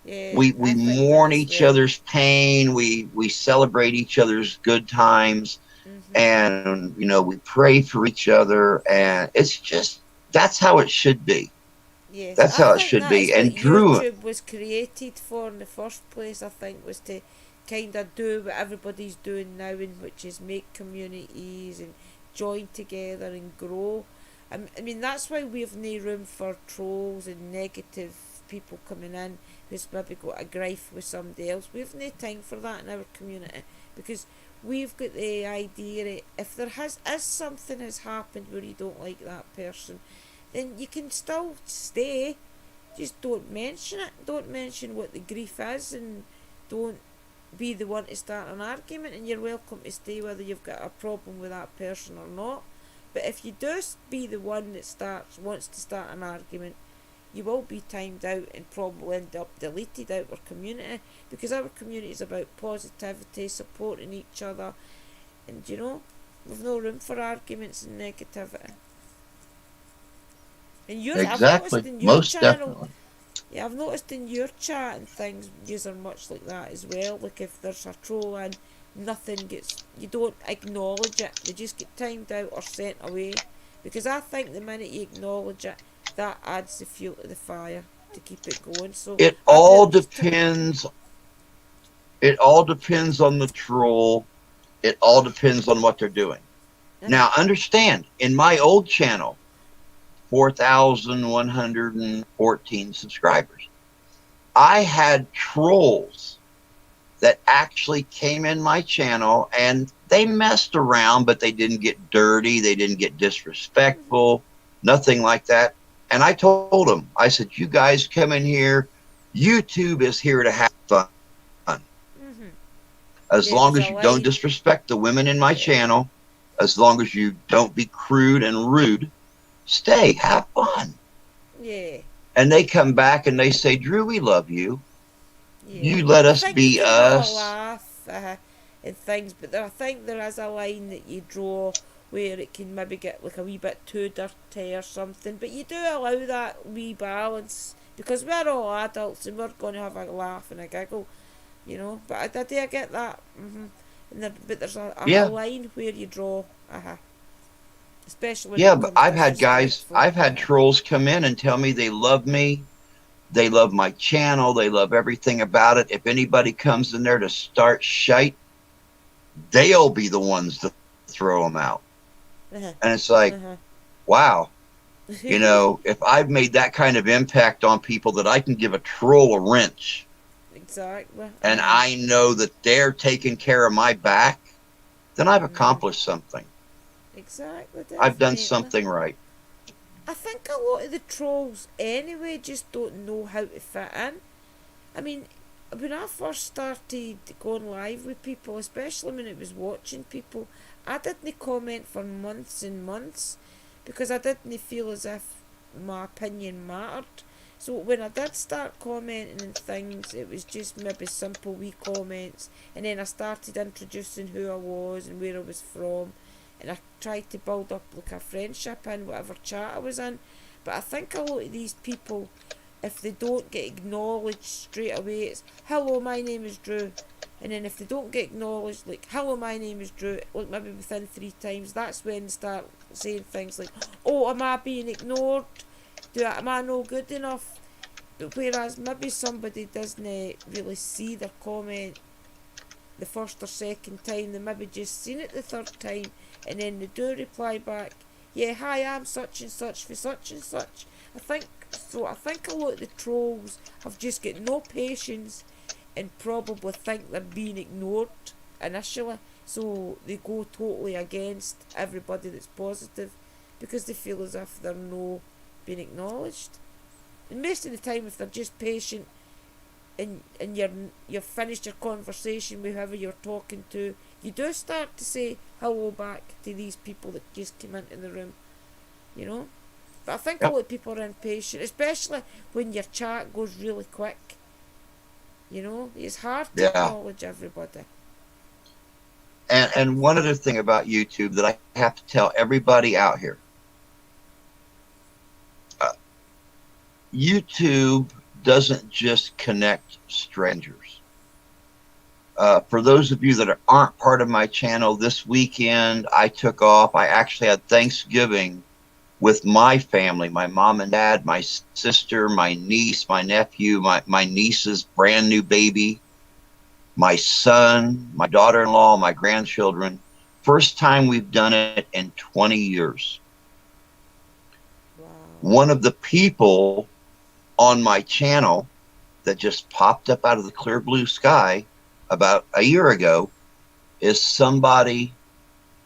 Yeah, We I think that mourn as each well. other's pain. We celebrate each other's good times, Hmm. and we pray for each other, and it's just that's how it should be. Yes, That's I how it think should that be. is what And Drew, YouTube was created for in the first place. I think was to kind of do what everybody's doing now, in which is make communities and join together and grow. I mean that's why we've no room for trolls and negative people coming in who's maybe got a gripe with somebody else. We've no time for that in our community because we've got the idea that if there has is something has happened where you don't like that person, then you can still stay. Just don't mention it. Don't mention what the grief is, and don't be the one to start an argument. And you're welcome to stay whether you've got a problem with that person or not. But if you do be the one that wants to start an argument, you will be timed out and probably end up deleted out of our community because our community is about positivity, supporting each other, and we've no room for arguments and negativity. And I've noticed exactly, in your most channel, definitely. yeah, I've noticed in your chat and things, yous are much like that as well. Like if there's a troll and you don't acknowledge it. They just get timed out or sent away. Because I think the minute you acknowledge it, that adds the fuel to the fire to keep it going. So It I do all it just to. depends. It all depends on the troll. It all depends on what they're doing. Uh-huh. Now, understand, in my old channel, 4,114 subscribers, I had trolls that actually came in my channel and they messed around, but they didn't get dirty. They didn't get Mm-hmm. disrespectful, nothing like that. And I told them, I said, you guys come in here. YouTube is here to have fun. Mm-hmm. As Yeah, long there's as a you don't line. disrespect the women in my Yeah. channel, as long as you don't be crude and rude, stay, have fun. Yeah. And they come back and they say, Drew, we love you. Yeah, You let I us think you be can have a us. laugh and things, but I think there is a line that you draw where it can maybe get like a wee bit too dirty or something. But you do allow that wee balance because we're all adults and we're going to have a laugh and a giggle. But I get that. But there's a Yeah, line where you draw, especially when yeah, it but comes I've disrespectful. had trolls come in and tell me they love me. They love my channel. They love everything about it. If anybody comes in there to start shite, they'll be the ones to throw them out. Uh-huh. And it's like, Uh-huh. wow, if I've made that kind of impact on people that I can give a troll a wrench Exactly. and Uh-huh. I know that they're taking care of my back, then I've Mm-hmm. accomplished something. Exactly, I've done definitely. something right. I think a lot of the trolls anyway just don't know how to fit in. I mean, when I first started going live with people, especially when it was watching people, I didn't comment for months and months because I didn't feel as if my opinion mattered. So when I did start commenting and things, it was just maybe simple wee comments, and then I started introducing who I was and where I was from, and I tried to build up like a friendship in whatever chat I was in. But I think a lot of these people, if they don't get acknowledged straight away, it's hello, my name is Drew. And then if they don't get acknowledged, like hello, my name is Drew, like maybe within 3 times, that's when they start saying things like, oh, am I being ignored? Am I no good enough? But whereas maybe somebody doesn't really see their comment the first or second time, they maybe just seen it the third time, and then they do reply back, yeah, hi, I'm such and such for such and such. I think a lot of the trolls have just got no patience and probably think they're being ignored initially, so they go totally against everybody that's positive. because they feel as if they're no being acknowledged. And most of the time, if they're just patient and you've finished your conversation with whoever you're talking to, you do start to say hello back to these people that just came into the room, you know. But I think a lot of people are impatient, especially when your chat goes really quick. You know, it's hard to acknowledge everybody. And one other thing about YouTube that I have to tell everybody out here. YouTube doesn't just connect strangers. For those of you that aren't part of my channel, this weekend I took off. I actually had Thanksgiving with my family, my mom and dad, my sister, my niece, my nephew, my niece's brand new baby, my son, my daughter-in-law, my grandchildren. First time we've done it in 20 years. Wow. One of the people on my channel that just popped up out of the clear blue sky about a year ago is somebody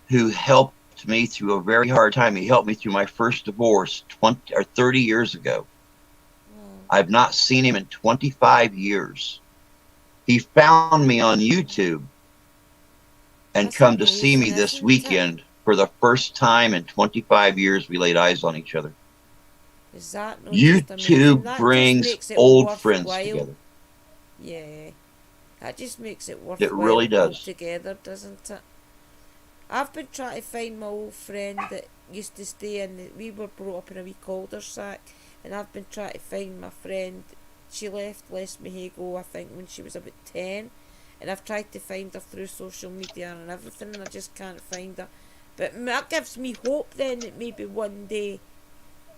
who helped me through a very hard time. He helped me through my first divorce 20 or 30 years ago. I've not seen him in 25 years. He found me on YouTube and That's come to see me amazing, this isn't weekend. For the first time in 25 years, we laid eyes on each other. Is that not just amazing? YouTube That brings just makes it old friends worthwhile. together. Yeah, that just makes it worthwhile. It really does. Altogether, doesn't it? I've been trying to find my old friend that used to stay in. We were brought up in a wee cul-de-sac, and I've been trying to find my friend. She left Les Mehigo, I think, when she was about 10, and I've tried to find her through social media and everything, and I just can't find her. But that gives me hope then that maybe one day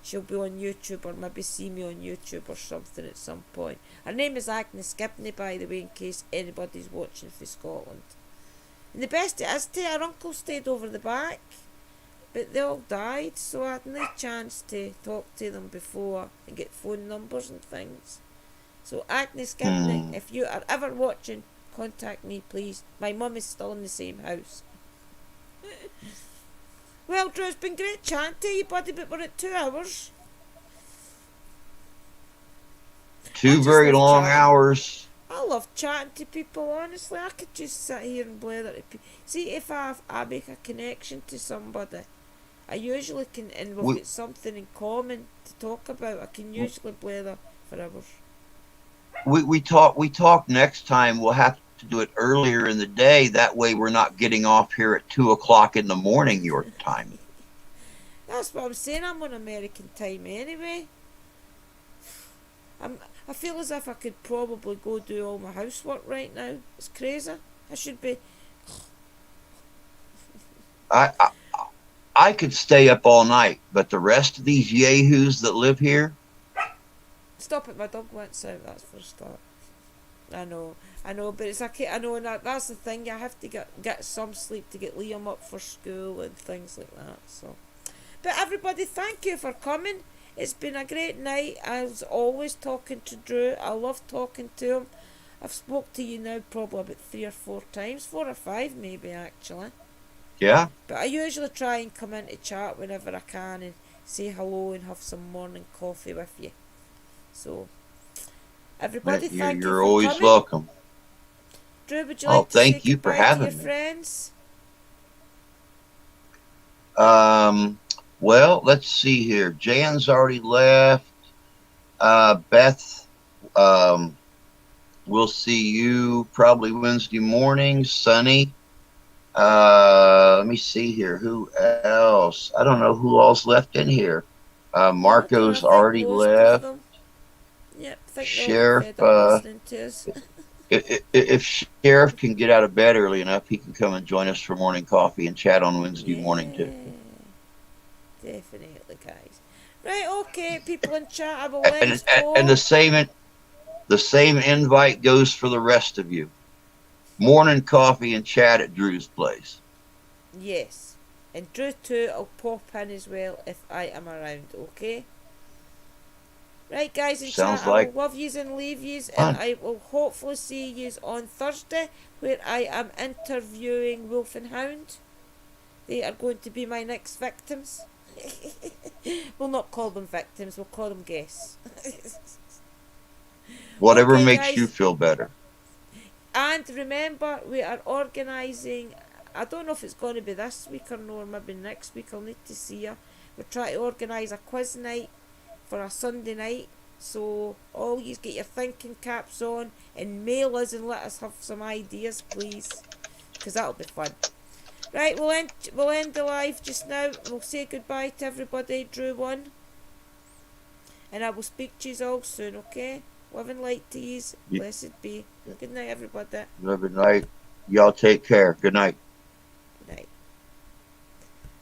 she'll be on YouTube, or maybe see me on YouTube or something at some point. Her name is Agnes Gibney, by the way, in case anybody's watching from Scotland. And the best it is, too, her uncle stayed over the back, but they all died, so I had no chance to talk to them before and get phone numbers and things. So Agnes Gibney, if you are ever watching, contact me, please. My mum is still in the same house. Well, Drew, it's been great chatting to you, buddy, but we're at 2 hours. Two very long hours. I love chatting to people, honestly. I could just sit here and blather to people. See, if I make a connection to somebody, I usually can, and we've got something in common to talk about, I can usually blather for hours. We talk next time. We'll have to do it earlier in the day. That way we're not getting off here at 2 o'clock in the morning your time. That's what I'm saying. I'm on American time anyway. I feel as if I could probably go do all my housework right now. It's crazy. I should be. I could stay up all night, but the rest of these yahoos that live here. Stop it! My dog went out. That's for a start. I know, but it's okay. I know, and that's the thing. I have to get some sleep to get Liam up for school and things like that. So, but everybody, thank you for coming. It's been a great night. As always, talking to Drew. I love talking to him. I've spoke to you now probably about 3 or 4 times, 4 or 5 maybe actually. Yeah. But I usually try and come in to chat whenever I can and say hello and have some morning coffee with you. So, everybody, thank you for always coming. Welcome. Drew, would you like to thank say you for goodbye having to your me. friends? Well, let's see here. Jan's already left. Beth, we'll see you probably Wednesday morning. Sunny. Let me see here. Who else? I don't know who else left in here. Marco's already left. Yep, Sheriff, to us. if Sheriff can get out of bed early enough, he can come and join us for morning coffee and chat on Wednesday morning too. Definitely, guys. Right, okay, people in chat, I will and the same invite goes for the rest of you. Morning coffee and chat at Drew's place. Yes. And Drew too, I'll pop in as well if I am around, okay? Right, guys in Sounds chat, like I will love yous and leave yous, fun. and I will hopefully see yous on Thursday, where I am interviewing Wolf and Hound. They are going to be my next victims. We'll not call them victims, we'll call them guests. Whatever Okay, makes you guys. feel better. And remember, we are organising, I don't know if it's going to be this week or no, or maybe next week, I'll need to see her. We're trying to organise a quiz night for a Sunday night. So all you get your thinking caps on and mail us and let us have some ideas, please, because that'll be fun. Right, we'll end the live just now. We'll say goodbye to everybody. Drew won, and I will speak to you all soon. Okay, love and light to yous. Blessed be. Good night, everybody. Good night. Y'all take care. Good night.